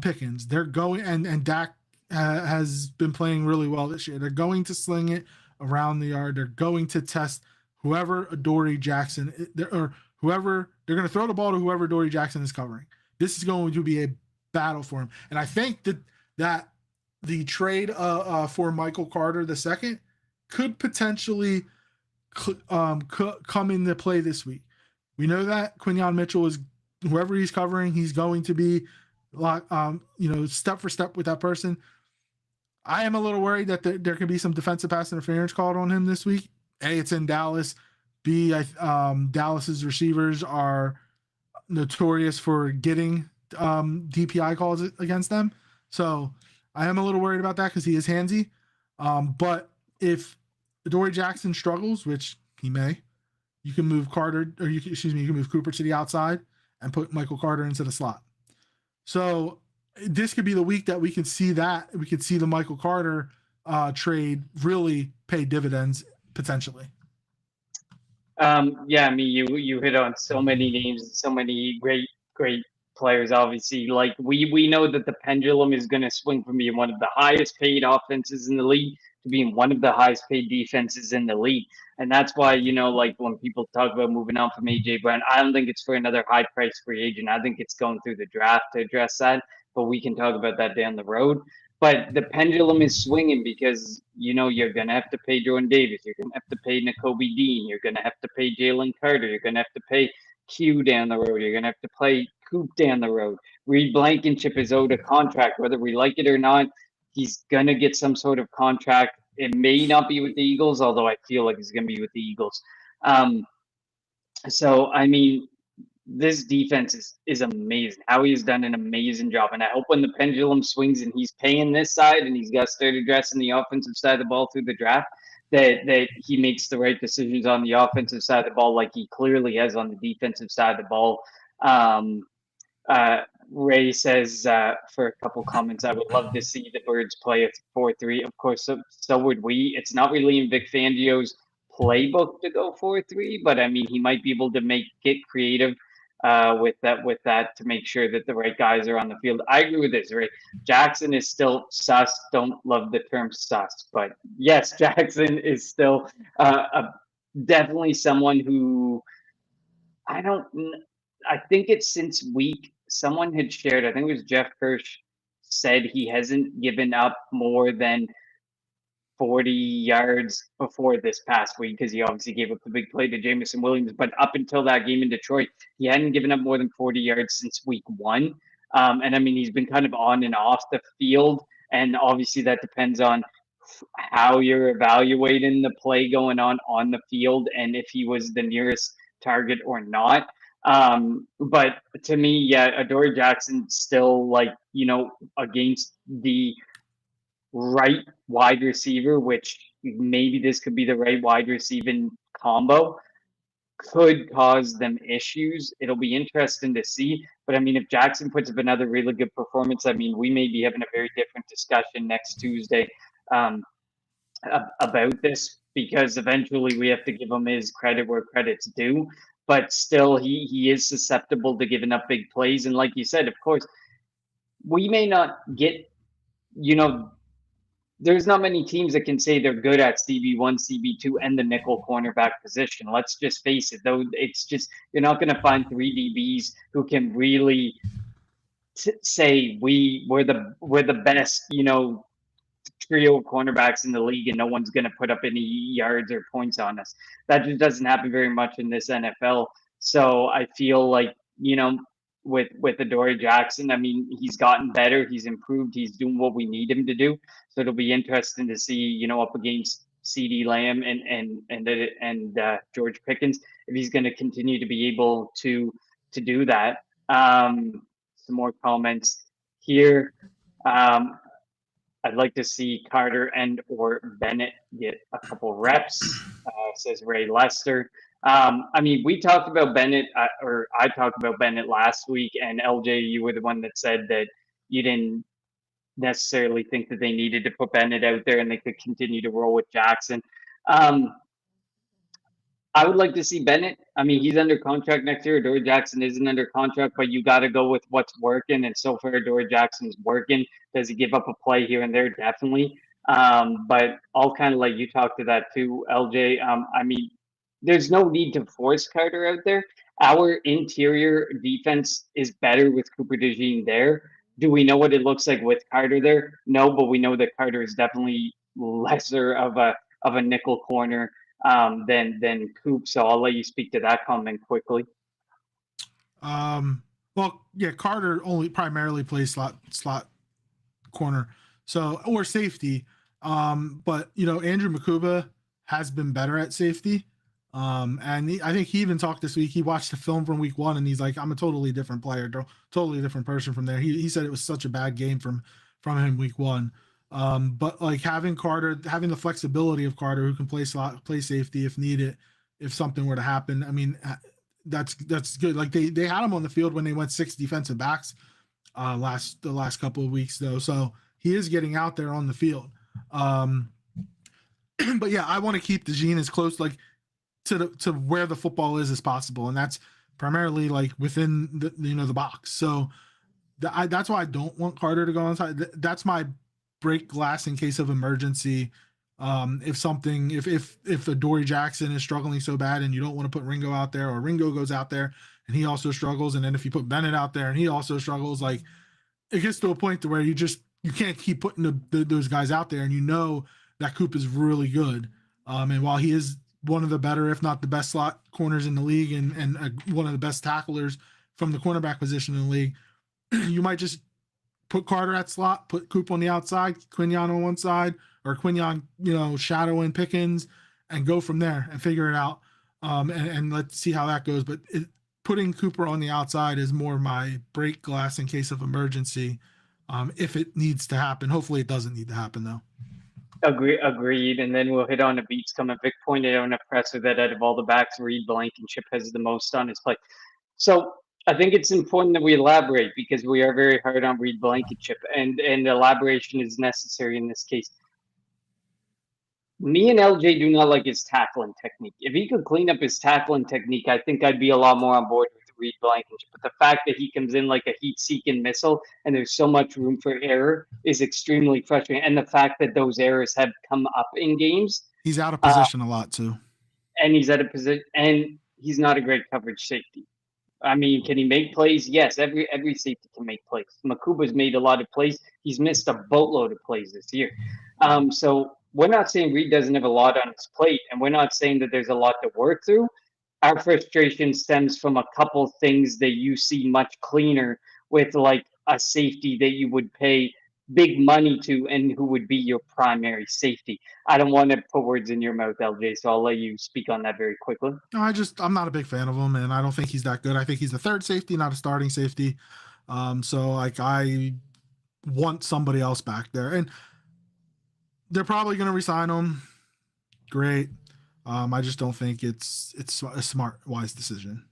Pickens. They're going, and Dak has been playing really well this year. They're going to sling it around the yard. They're going to test whoever Adoree Jackson, or whoever, they're going to throw the ball to whoever Adoree Jackson is covering. This is going to be a battle for him. And I think that the trade for Michael Carter II could potentially come into play this week. We know that Quinyon Mitchell is, whoever he's covering, he's going to be step for step with that person. I am a little worried that there could be some defensive pass interference called on him this week. A, it's in Dallas. B, Dallas's receivers are notorious for getting DPI calls against them. So I am a little worried about that because he is handsy. But if Adoree Jackson struggles, which he may, you can move you can move Cooper to the outside and put Michael Carter into the slot. So this could be the week that we can see the Michael Carter trade really pay dividends potentially. Yeah, I mean, you hit on so many names, so many great players. Obviously, like we know that the pendulum is going to swing from being one of the highest paid offenses in the league to being one of the highest paid defenses in the league. And that's why, like when people talk about moving on from AJ Brown, I don't think it's for another high price free agent. I think it's going through the draft to address that, but we can talk about that down the road. But the pendulum is swinging because, you're going to have to pay Jordan Davis. You're going to have to pay Nakobe Dean. You're going to have to pay Jalen Carter. You're going to have to pay Q down the road. You're going to have to play Coop down the road. Reed Blankenship is owed a contract, whether we like it or not. He's going to get some sort of contract. It may not be with the Eagles, although I feel like it's going to be with the Eagles. So, I mean, this defense is amazing. Howie has done an amazing job. And I hope when the pendulum swings and he's paying this side and he's got to start addressing the offensive side of the ball through the draft, that he makes the right decisions on the offensive side of the ball like he clearly has on the defensive side of the ball. Ray says, for a couple comments, I would love to see the Birds play a 4-3. Of course, so would we. It's not really in Vic Fangio's playbook to go 4-3, but I mean, he might be able to get creative with that to make sure that the right guys are on the field. I agree with this, right? Jackson is still sus. Don't love the term sus, but yes, Jackson is still definitely someone who I think it's since someone had shared, I think it was Jeff Kirsch, said he hasn't given up more than 40 yards before this past week because he obviously gave up the big play to Jameson Williams. But up until that game in Detroit, he hadn't given up more than 40 yards since week 1. And I mean, he's been kind of on and off the field And obviously that depends on how you're evaluating the play going on the field and if he was the nearest target or not. But to me, yeah, Adoree Jackson still, like, against the right wide receiver, which maybe this could be the right wide receiving combo, could cause them issues. It'll be interesting to see. But I mean, if Jackson puts up another really good performance, I mean, we may be having a very different discussion next Tuesday um, about this, because eventually we have to give him his credit where credit's due. But still, he is susceptible to giving up big plays. And like you said, of course, we may not get, there's not many teams that can say they're good at CB1, CB2, and the nickel cornerback position. Let's just face it, though. It's just, you're not going to find three DBs who can really say we're the best, trio of cornerbacks in the league, and no one's going to put up any yards or points on us. That just doesn't happen very much in this NFL. So I feel like, with Adoree Jackson, I mean, he's gotten better, he's improved, he's doing what we need him to do. So it'll be interesting to see, up against CeeDee Lamb and George Pickens, if he's going to continue to be able to do that. Some more comments here. I'd like to see Carter and or Bennett get a couple reps, says Ray Lester. I mean, we talked about Bennett, or I talked about Bennett last week, and LJ, you were the one that said that you didn't necessarily think that they needed to put Bennett out there and they could continue to roll with Jackson. I would like to see Bennett. I mean, he's under contract next year. Adoree Jackson isn't under contract, but you got to go with what's working. And so far, Adoree Jackson's working. Does he give up a play here and there? Definitely. But I'll kind of let you talk to that too, LJ. I mean, there's no need to force Carter out there. Our interior defense is better with Cooper DeJean there. Do we know what it looks like with Carter there? No, but we know that Carter is definitely lesser of a nickel corner than Coop. So I'll let you speak to that comment quickly. Well, yeah, Carter only primarily plays slot corner, so, or safety. But Andrew Makuba has been better at safety. And I think he even talked this week. He watched the film from week 1 and he's like, I'm a totally different player, totally different person from there. He said it was such a bad game from him week 1. But like having the flexibility of Carter, who can play slot, play safety if needed, if something were to happen. I mean, that's good. Like they had him on the field when they went 6 defensive backs the last couple of weeks though. So he is getting out there on the field. But yeah, I want to keep DeJean as close to where the football is as possible, and that's primarily like within the box. So that's why I don't want Carter to go inside. That's my break glass in case of emergency. If Adoree Jackson is struggling so bad and you don't want to put Ringo out there, or Ringo goes out there and he also struggles, and then if you put Bennett out there and he also struggles, like it gets to a point to where you can't keep putting those guys out there, and that Coop is really good. And while he is one of the better, if not the best slot corners in the league, and one of the best tacklers from the cornerback position in the league, you might just put Carter at slot, put Coop on the outside, Quinion on one side, or Quinion, shadowing Pickens, and go from there and figure it out. And let's see how that goes. But putting Cooper on the outside is more my break glass in case of emergency, if it needs to happen. Hopefully it doesn't need to happen though. Agreed. And then we'll hit on the beats coming. Vic pointed out in a presser that out of all the backs, Reed Blankenship has the most on his play. So I think it's important that we elaborate, because we are very hard on Reed Blankenship, and elaboration is necessary in this case. Me and LJ do not like his tackling technique. If he could clean up his tackling technique, I think I'd be a lot more on board with Reed Blankenship. But the fact that he comes in like a heat-seeking missile and there's so much room for error is extremely frustrating. And the fact that those errors have come up in games. He's out of position a lot too. And he's out of position, and he's not a great coverage safety. I mean, can he make plays? Yes, every safety can make plays. Makuba's made a lot of plays. He's missed a boatload of plays this year. So we're not saying Reed doesn't have a lot on his plate, and we're not saying that there's a lot to work through. Our frustration stems from a couple things that you see much cleaner with, like a safety that you would pay big money to, and who would be your primary safety? I don't want to put words in your mouth, LJ, so I'll let you speak on that very quickly. No, I'm not a big fan of him, and I don't think he's that good. I think he's the third safety, not a starting safety. So like I want somebody else back there, and they're probably going to resign him. Great. I just don't think it's a smart, wise decision.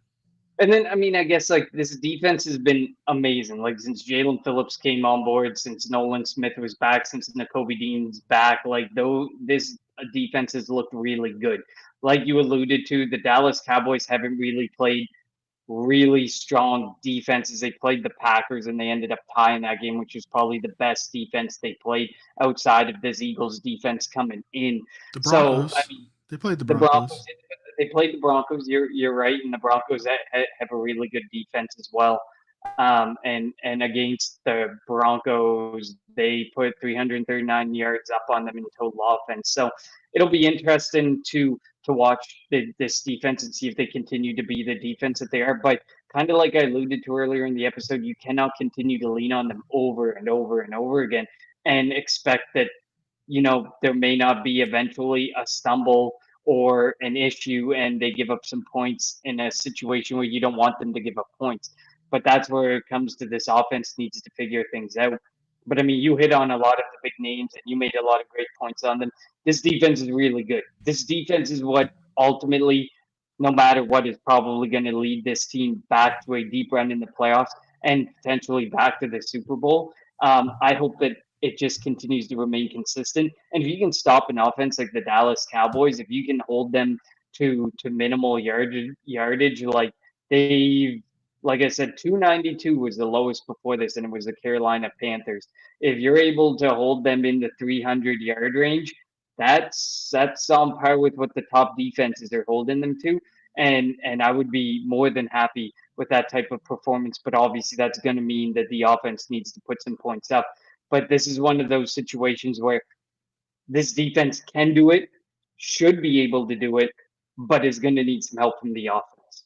And then, I mean, I guess like this defense has been amazing. Like since Jalen Phillips came on board, since Nolan Smith was back, since Nakobe Dean's back, like though this defense has looked really good. Like you alluded to, the Dallas Cowboys haven't really played really strong defenses. They played the Packers and they ended up tying that game, which was probably the best defense they played outside of this Eagles defense coming in. The So I Broncos, mean, they played the the Broncos. Broncos. They played the Broncos. You're right, and the Broncos have a really good defense as well. And against the Broncos, they put 339 yards up on them in total offense. So it'll be interesting to watch this defense and see if they continue to be the defense that they are. But kind of like I alluded to earlier in the episode, you cannot continue to lean on them over and over and over again and expect that there may not be eventually a stumble or an issue and they give up some points in a situation where you don't want them to give up points. But that's where it comes to this offense needs to figure things out. But I mean, you hit on a lot of the big names and you made a lot of great points on them. This defense is really good. This defense is what ultimately, no matter what, is probably going to lead this team back to a deep run in the playoffs and potentially back to the Super Bowl. I hope that it just continues to remain consistent. And if you can stop an offense like the Dallas Cowboys, if you can hold them to minimal yardage, like I said, 292 was the lowest before this, and it was the Carolina Panthers. If you're able to hold them in the 300-yard range, that's on par with what the top defenses are holding them to. And I would be more than happy with that type of performance. But obviously, that's going to mean that the offense needs to put some points up. But this is one of those situations where this defense can do it, should be able to do it, but is going to need some help from the offense.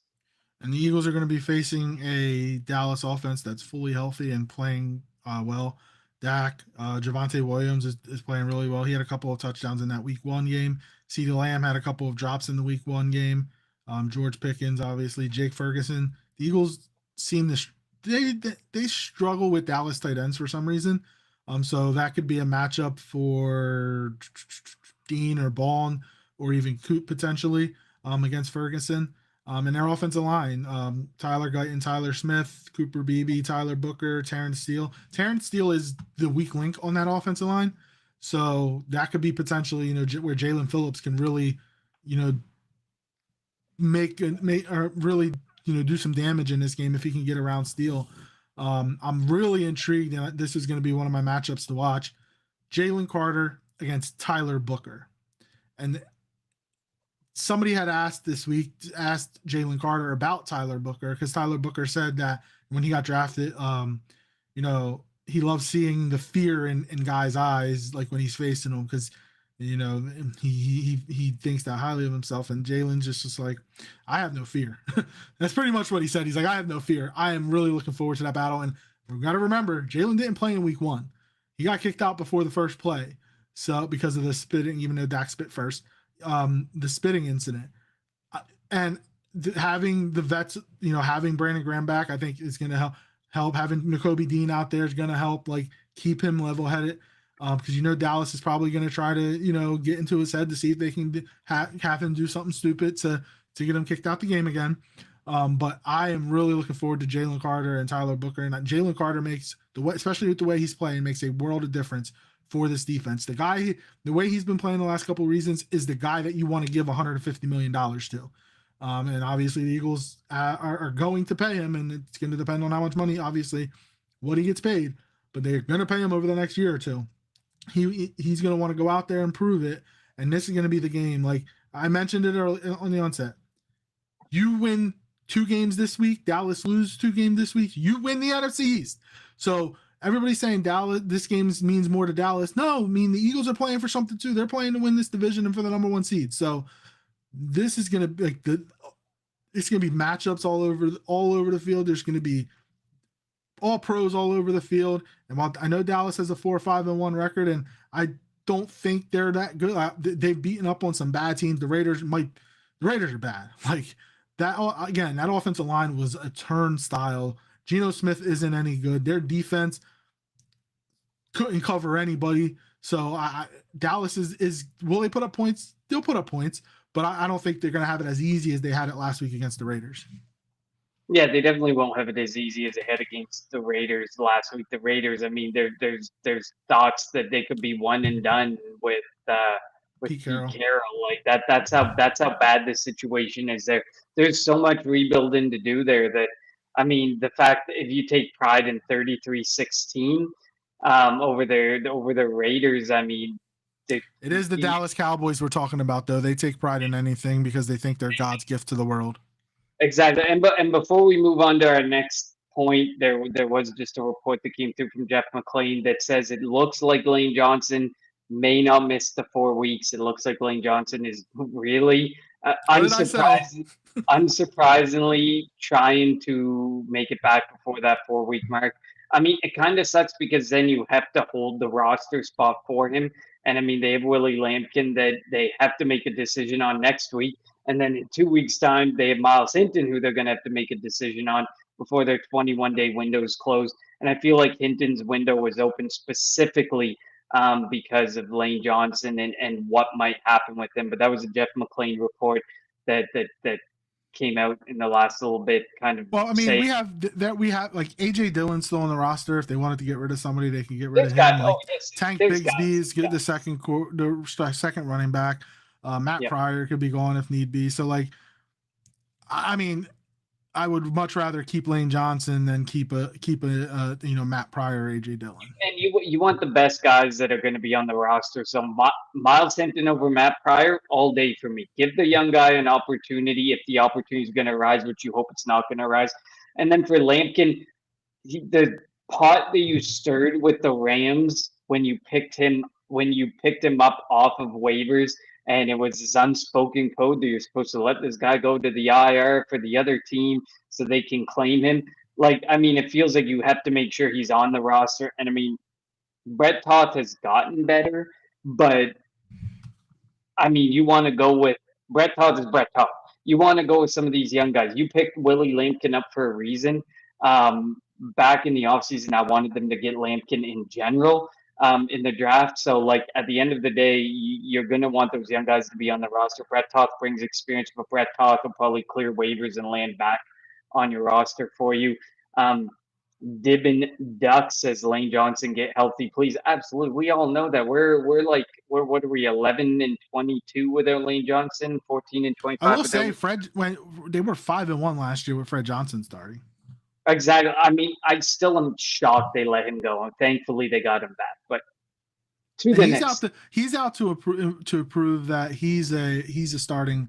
And the Eagles are going to be facing a Dallas offense that's fully healthy and playing well. Dak, Javonte Williams is playing really well. He had a couple of touchdowns in that Week 1 game. CeeDee Lamb had a couple of drops in the Week 1 game. George Pickens, obviously, Jake Ferguson. The Eagles seem to they struggle with Dallas tight ends for some reason. So that could be a matchup for Dean or Bond or even Coop potentially against Ferguson. And their offensive line, Tyler Guyton, Tyler Smith, Cooper Beebe, Tyler Booker, Terrence Steele. Terrence Steele is the weak link on that offensive line. So that could be potentially, where Jalen Phillips can really, make or really, do some damage in this game if he can get around Steele. I'm really intrigued, and this is going to be one of my matchups to watch. Jalen Carter against Tyler Booker. And somebody had asked Jalen Carter about Tyler Booker, because Tyler Booker said that when he got drafted, he loves seeing the fear in guys' eyes, like when he's facing them, because he thinks that highly of himself. And Jalen's just like, I have no fear. That's pretty much what he said. He's like, I have no fear. I am really looking forward to that battle. And we've got to remember, Jalen didn't play in Week 1. He got kicked out before the first play, so because of the spitting, even though Dak spit first. The spitting incident, and having the vets, having Brandon Graham back, I think is going to help. Having Nakobe Dean out there is going to help, like, keep him level headed, because Dallas is probably going to try to get into his head to see if they can have him do something stupid to get him kicked out the game again. But I am really looking forward to Jalen Carter and Tyler Booker, and Jalen Carter makes especially with the way he's playing, makes a world of difference for this defense. The way he's been playing the last couple of reasons is the guy that you want to give $150 million to. And obviously the Eagles are going to pay him, and it's going to depend on how much money, obviously, what he gets paid, but they're going to pay him over the next year or two. He's going to want to go out there and prove it, and this is going to be the game. Like I mentioned it early on the onset. You win 2 games this week, Dallas loses 2 games this week, you win the NFC East. So everybody's saying Dallas, this game means more to Dallas. No, I mean, the Eagles are playing for something too. They're playing to win this division and for the number 1 seed. So this is going to be it's going to be matchups all over the field. There's going to be all pros all over the field. And while I know Dallas has a 4-5-1 record, and I don't think they're that good, they've beaten up on some bad teams. The Raiders are bad. Like that again. That offensive line was a turnstile. Geno Smith isn't any good. Their defense couldn't cover anybody. So Dallas is will they put up points? They'll put up points, but I don't think they're going to have it as easy as they had it last week against the Raiders. Yeah, they definitely won't have it as easy as they had against the Raiders last week. The Raiders, I mean, there's thoughts that they could be one and done with Pete Pete Carroll. Carroll. Like that, that's how bad the situation is there. There's so much rebuilding to do there that, I mean, the fact that if you take pride in 33-16 over the Raiders, I mean, it is the Dallas Cowboys we're talking about, though. They take pride in anything because they think they're God's gift to the world. Exactly. And before we move on to our next point, there was just a report that came through from Jeff McClain that says it looks like Lane Johnson may not miss the 4 weeks. It looks like Lane Johnson is really unsurprisingly trying to make it back before that 4 week mark. I mean, it kind of sucks because then you have to hold the roster spot for him. And I mean, they have Willie Lampkin that they have to make a decision on next week. And then in 2 weeks' time, they have Miles Hinton, who they're going to have to make a decision on before their 21-day window is closed. And I feel like Hinton's window was open specifically because of Lane Johnson and what might happen with him. But that was a Jeff McClain report that came out in the last little bit, kind of. Well, I mean, we have like AJ Dillon's still on the roster. If they wanted to get rid of somebody, they can get rid of him. Like Tank Bigsby is good, the second running back. Matt Pryor could be gone if need be. So, like, I mean, I would much rather keep Lane Johnson than keep a Matt Pryor or AJ Dillon. And you want the best guys that are going to be on the roster. So Miles Hinton over Matt Pryor all day for me. Give the young guy an opportunity if the opportunity is going to arise, which you hope it's not going to arise. And then for Lampkin, the pot that you stirred with the Rams when you picked him up off of waivers. And it was this unspoken code that you're supposed to let this guy go to the IR for the other team so they can claim him. Like, I mean, it feels like you have to make sure he's on the roster. And I mean, Brett Toth has gotten better, but I mean, you want to go with Brett Toth is Brett Toth. You want to go with some of these young guys. You picked Willie Lampkin up for a reason. Back in the offseason, I wanted them to get Lampkin in general. In the draft. So, like, at the end of the day, you're going to want those young guys to be on the roster. Brett Toth brings experience, but Brett Toth will probably clear waivers and land back on your roster for you. Dibbin Duck says Lane Johnson get healthy, please. Absolutely. We all know that we're what are we, 11-22 without Lane Johnson, 14-25. I will say Fred, when they were 5-1 last year with Fred Johnson starting. Exactly. I mean, I still am shocked they let him go, and thankfully they got him back. But he's out to prove that he's a starting,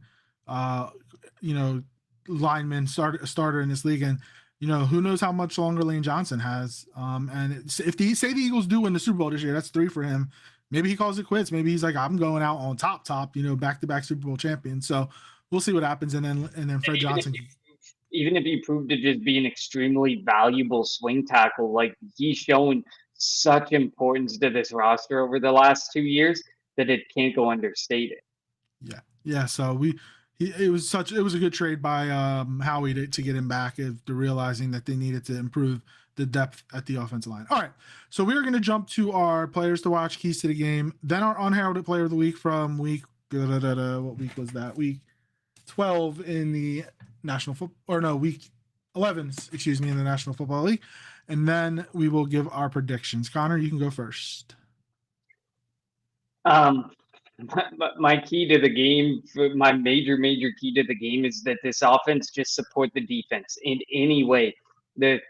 lineman starter in this league, and who knows how much longer Lane Johnson has. And if the Eagles do win the Super Bowl this year, that's 3 for him. Maybe he calls it quits. Maybe he's like, I'm going out on top, back-to-back Super Bowl champion. So we'll see what happens, and then Fred Johnson. Even if he proved to just be an extremely valuable swing tackle, like he's shown such importance to this roster over the last 2 years that it can't go understated. Yeah. So it was a good trade by Howie to get him back after realizing that they needed to improve the depth at the offensive line. All right, so we are going to jump to our players to watch, keys to the game, then our unheralded player of the week from week. What week was that? Week 12 in the National Football, or no, week 11, excuse me, in the National Football League. And then we will give our predictions. Connor, you can go first. My key to the game, my major key to the game is that this offense just support the defense in any way. The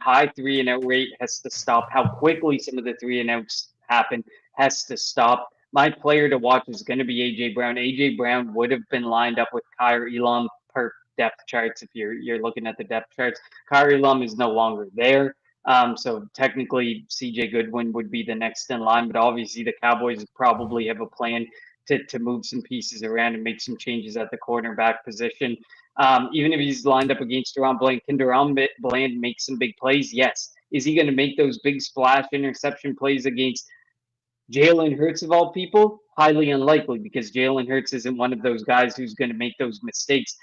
high 3-and-out rate has to stop. How quickly some of the 3-and-outs happen has to stop. My player to watch is going to be A.J. Brown. A.J. Brown would have been lined up with Kaiir Elam per depth charts if you're looking at the depth charts. Kaiir Elam is no longer there. So technically, C.J. Goodwin would be the next in line. But obviously, the Cowboys probably have a plan to move some pieces around and make some changes at the cornerback position. Even if he's lined up against Deron Bland, can Deron Bland make some big plays? Yes. Is he going to make those big splash interception plays against Jalen Hurts of all people? Highly unlikely, because Jalen Hurts isn't one of those guys who's going to make those mistakes.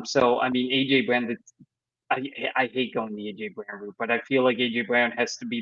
So I mean, AJ Brown. I hate going the AJ Brown route, but I feel like AJ Brown has to be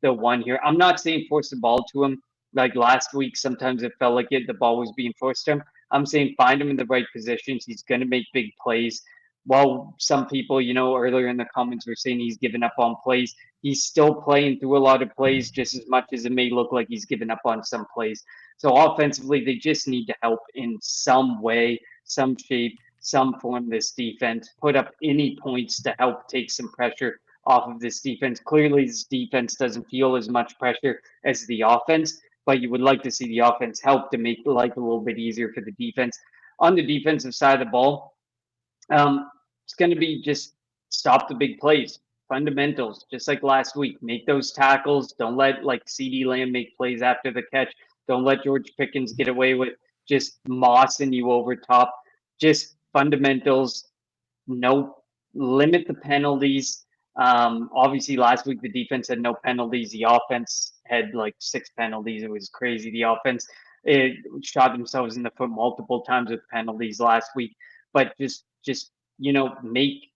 the one here. I'm not saying force the ball to him. Like last week, sometimes it felt like the ball was being forced to him. I'm saying find him in the right positions. He's going to make big plays. While some people, earlier in the comments were saying he's given up on plays, he's still playing through a lot of plays just as much as it may look like he's given up on some plays. So offensively, they just need to help in some way, some shape, some form this defense, put up any points to help take some pressure off of this defense. Clearly, this defense doesn't feel as much pressure as the offense, but you would like to see the offense help to make life a little bit easier for the defense. On the defensive side of the ball, it's going to be just stop the big plays, fundamentals, just like last week. Make those tackles. Don't let like CeeDee Lamb make plays after the catch. Don't let George Pickens get away with just mossing you over top. Just fundamentals. No, limit the penalties. Obviously, last week the defense had no penalties. The offense had like 6 penalties. It was crazy. The offense shot themselves in the foot multiple times with penalties last week. But just make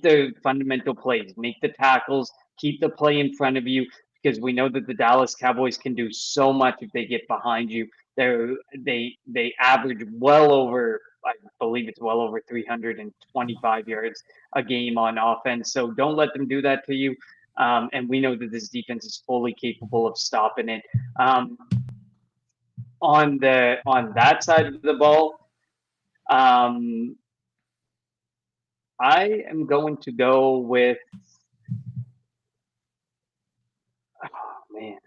the fundamental plays, make the tackles, keep the play in front of you, because we know that the Dallas Cowboys can do so much if they get behind you. They average well over, I believe it's well over 325 yards a game on offense. So don't let them do that to you. And we know that this defense is fully capable of stopping it. On that side of the ball, I am going to go with. Oh man,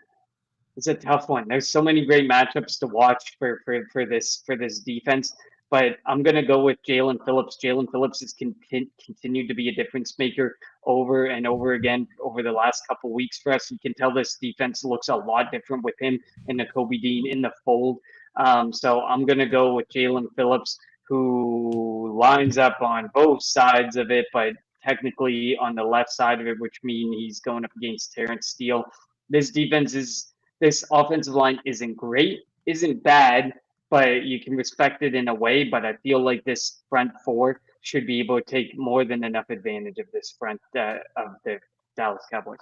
it's a tough one. There's so many great matchups to watch for this defense, but I'm going to go with Jalen Phillips. Jalen Phillips has continued to be a difference maker over and over again over the last couple of weeks for us. You can tell this defense looks a lot different with him and Nakobe Dean in the fold. So I'm going to go with Jalen Phillips, who lines up on both sides of it, but technically on the left side of it, which means he's going up against Terrence Steele. This offensive line isn't great, isn't bad, but you can respect it in a way. But I feel like this front four should be able to take more than enough advantage of this front of the Dallas Cowboys.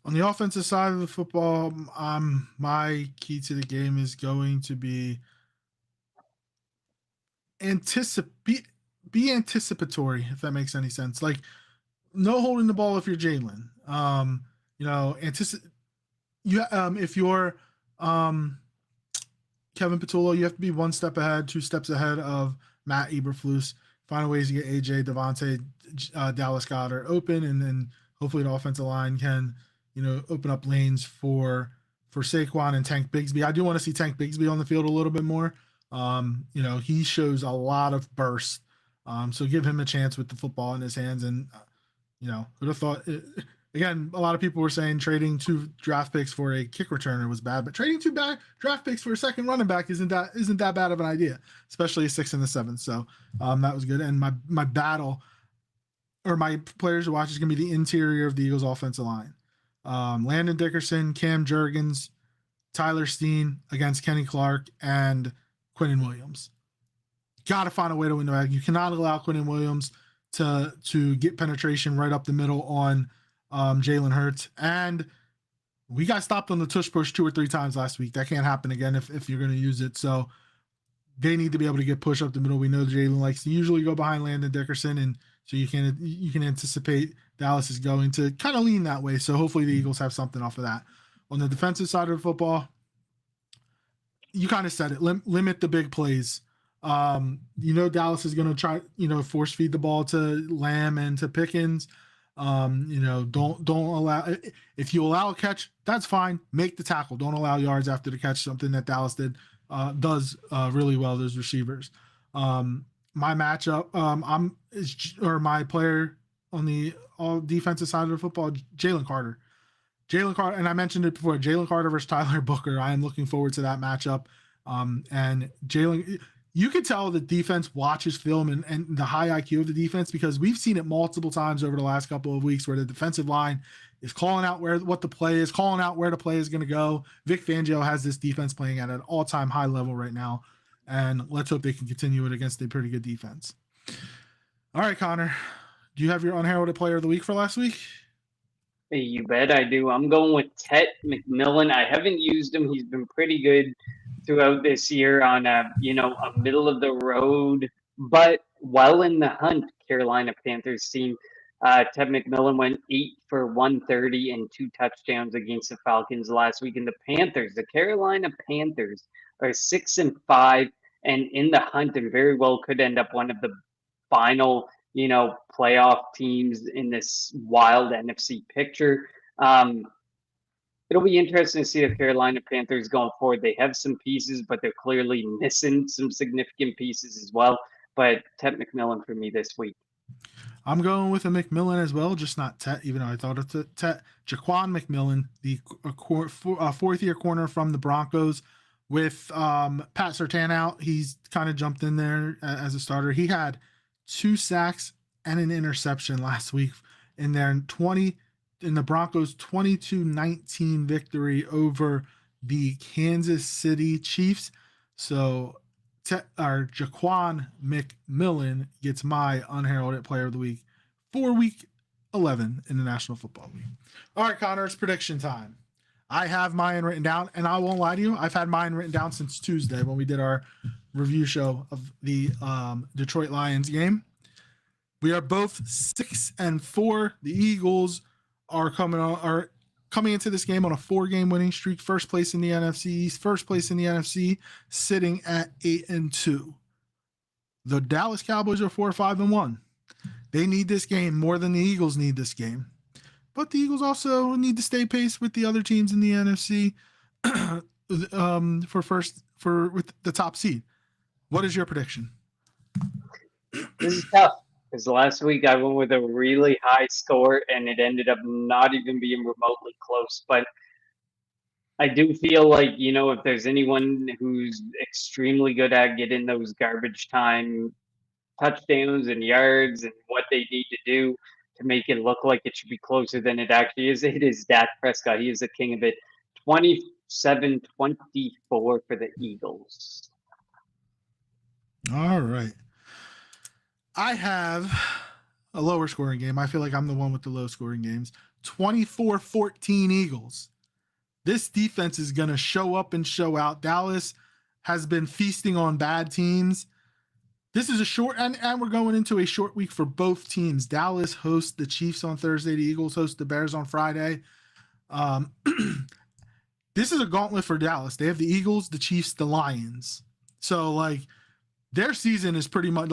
On the offensive side of the football, my key to the game is going to be be anticipatory, if that makes any sense. Like, no holding the ball if you're Jalen. If you're Kevin Patullo, you have to be 1 step ahead, 2 steps ahead of Matt Eberflus. Find ways to get AJ, Devontae, Dallas Goedert open, and then hopefully the offensive line can, open up lanes for Saquon and Tank Bigsby. I do want to see Tank Bigsby on the field a little bit more. He shows a lot of burst. So give him a chance with the football in his hands. And, who'd have thought again, a lot of people were saying trading 2 draft picks for a kick returner was bad, but trading 2 draft picks for a second running back isn't that bad of an idea, especially a 6th and a 7th. So, that was good. And my battle or my players to watch is going to be the interior of the Eagles offensive line. Landon Dickerson, Cam Jurgens, Tyler Steen against Kenny Clark and Quinnen Williams. Got to find a way to win the bag. You cannot allow Quinnen Williams to get penetration right up the middle on Jalen Hurts. And we got stopped on the tush push 2 or 3 times last week. That can't happen again if you're going to use it. So they need to be able to get push up the middle. We know Jalen likes to usually go behind Landon Dickerson, and so you can anticipate Dallas is going to kind of lean that way. So hopefully the Eagles have something off of that. On the defensive side of the football, you kind of said it. Limit the big plays. Dallas is going to try, force feed the ball to Lamb and to Pickens. Don't allow, if you allow a catch, that's fine. Make the tackle. Don't allow yards after the catch, something that Dallas does really well, those receivers. My matchup, my player on the all defensive side of the football, Jalen Carter, and I mentioned it before, Jalen Carter versus Tyler Booker. I am looking forward to that matchup. And you could tell the defense watches film and the high IQ of the defense, because we've seen it multiple times over the last couple of weeks where the defensive line is calling out what the play is, calling out where the play is going to go. Vic Fangio has this defense playing at an all-time high level right now, and let's hope they can continue it against a pretty good defense. All right, Connor, do you have your unheralded player of the week for last week? Hey, you bet I do. I'm going with Ted McMillan. I haven't used him. He's been pretty good throughout this year on a middle of the road, but well in the hunt Carolina Panthers team. Ted McMillan went 8 for 130 and 2 touchdowns against the Falcons last week. And the Carolina Panthers, are 6-5 and in the hunt, and very well could end up one of the final playoff teams in this wild NFC picture. It'll be interesting to see the Carolina Panthers going forward. They have some pieces, but they're clearly missing some significant pieces as well. But Ted McMillan for me this week. I'm going with a McMillan as well, just not Tet, even though I thought it's Tet. Jaquan McMillan, the fourth-year corner from the Broncos, with Pat Surtain out. He's kind of jumped in there as a starter. He had 2 sacks and an interception last week in the Broncos' 22-19 victory over the Kansas City Chiefs. So Jaquan McMillan gets my unheralded player of the week for week 11 in the National Football League. All right, Connor, it's prediction time. I have mine written down, and I won't lie to you, I've had mine written down since Tuesday when we did our review show of the Detroit Lions game. We are both 6-4. The Eagles are coming into this game on a 4-game winning streak. First place in the NFC East, first place in the NFC, sitting at 8-2. The Dallas Cowboys are 4-5-1. They need this game more than the Eagles need this game. But the Eagles also need to stay pace with the other teams in the NFC with the top seed. What is your prediction? This is tough, because last week I went with a really high score and it ended up not even being remotely close. But I do feel like, if there's anyone who's extremely good at getting those garbage time touchdowns and yards and what they need to do to make it look like it should be closer than it actually is, it is Dak Prescott. He is the king of it. 27-24 for the Eagles. All right. I have a lower scoring game. I feel like I'm the one with the low scoring games. 24-14 Eagles. This defense is going to show up and show out. Dallas has been feasting on bad teams. This is a short, and we're going into a short week for both teams. Dallas hosts the Chiefs on Thursday. The Eagles host the Bears on Friday. This is a gauntlet for Dallas. They have the Eagles, the Chiefs, the Lions. So, their season is pretty much,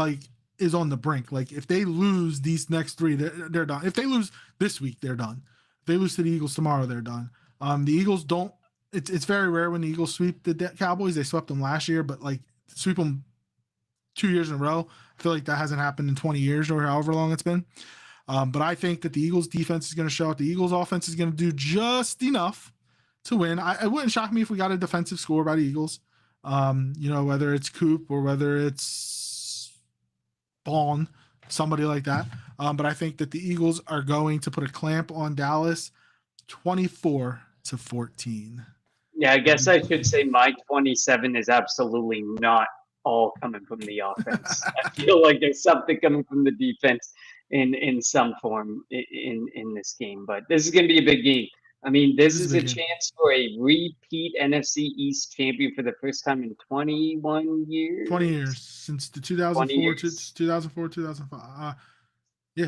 is on the brink. If they lose these next 3, they're done. If they lose this week, they're done. If they lose to the Eagles tomorrow, they're done. The Eagles don't – it's very rare when the Eagles sweep the Cowboys. They swept them last year, but, sweep them 2 years in a row. I feel like that hasn't happened in 20 years or however long it's been. But I think that the Eagles defense is going to show up. The Eagles offense is going to do just enough to win. It wouldn't shock me if we got a defensive score by the Eagles. Whether it's Coop or whether it's Bond, somebody like that. But I think that the Eagles are going to put a clamp on Dallas 24-14. Yeah, I guess I should say my 27 is absolutely not all coming from the offense. I feel like there's something coming from the defense in some form in this game. But this is going to be a big game. I mean, this is a chance for a repeat NFC East champion for the first time in 21 years. 20 years since the 2004, 2005.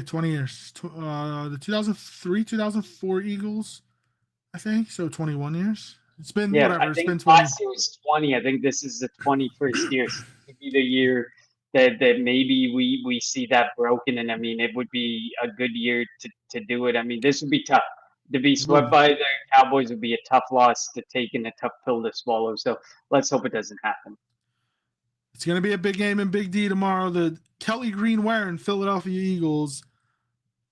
20 years. The 2003, 2004 Eagles, I think. So 21 years. It's been whatever. It's been 20. Last year was 20. I think this is the 21st year. So it could be the year that maybe we see that broken. And I mean, it would be a good year to do it. I mean, this would be tough. To be swept by the Cowboys would be a tough loss to take and a tough pill to swallow. So let's hope it doesn't happen. It's going to be a big game in Big D tomorrow. The Kelly Green wearing Philadelphia Eagles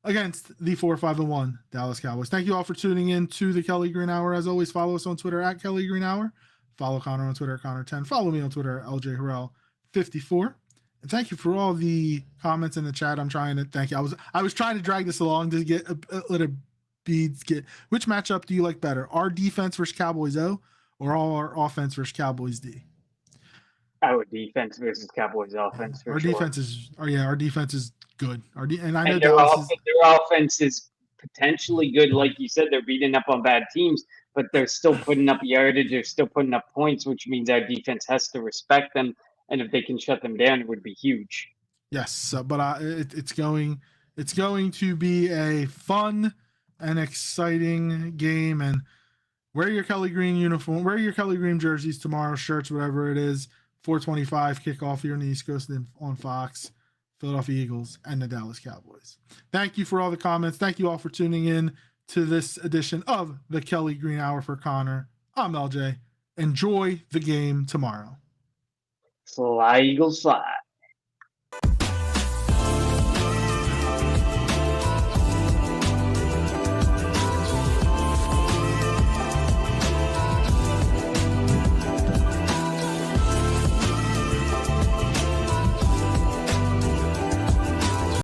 against the 4-5-1 Dallas Cowboys. Thank you all for tuning in to the Kelly Green Hour. As always, follow us on Twitter at Kelly Green Hour. Follow Connor on Twitter at Connor10. Follow me on Twitter at LJ Harrell. 54. And thank you for all the comments in the chat. I'm trying to thank you. I was trying to drag this along to get a little beads. Which matchup do you like better? Our defense versus Cowboys O, or our offense versus Cowboys D? Our defense versus Cowboys offense for our sure. Defense is, our defense is good. And I know their Dallas their offense is potentially good. Like you said, they're beating up on bad teams, but they're still putting up yardage. They're still putting up points, which means our defense has to respect them. And if they can shut them down, it would be huge. Yes, but it's going to be a fun and exciting game. And wear your Kelly Green uniform, wear your Kelly Green jerseys tomorrow, shirts, whatever it is. 4:25 kickoff here in the East Coast on Fox. Philadelphia Eagles and the Dallas Cowboys. Thank you for all the comments. Thank you all for tuning in to this edition of the Kelly Green Hour. For Connor, I'm LJ. Enjoy the game tomorrow. Fly, Eagles, fly.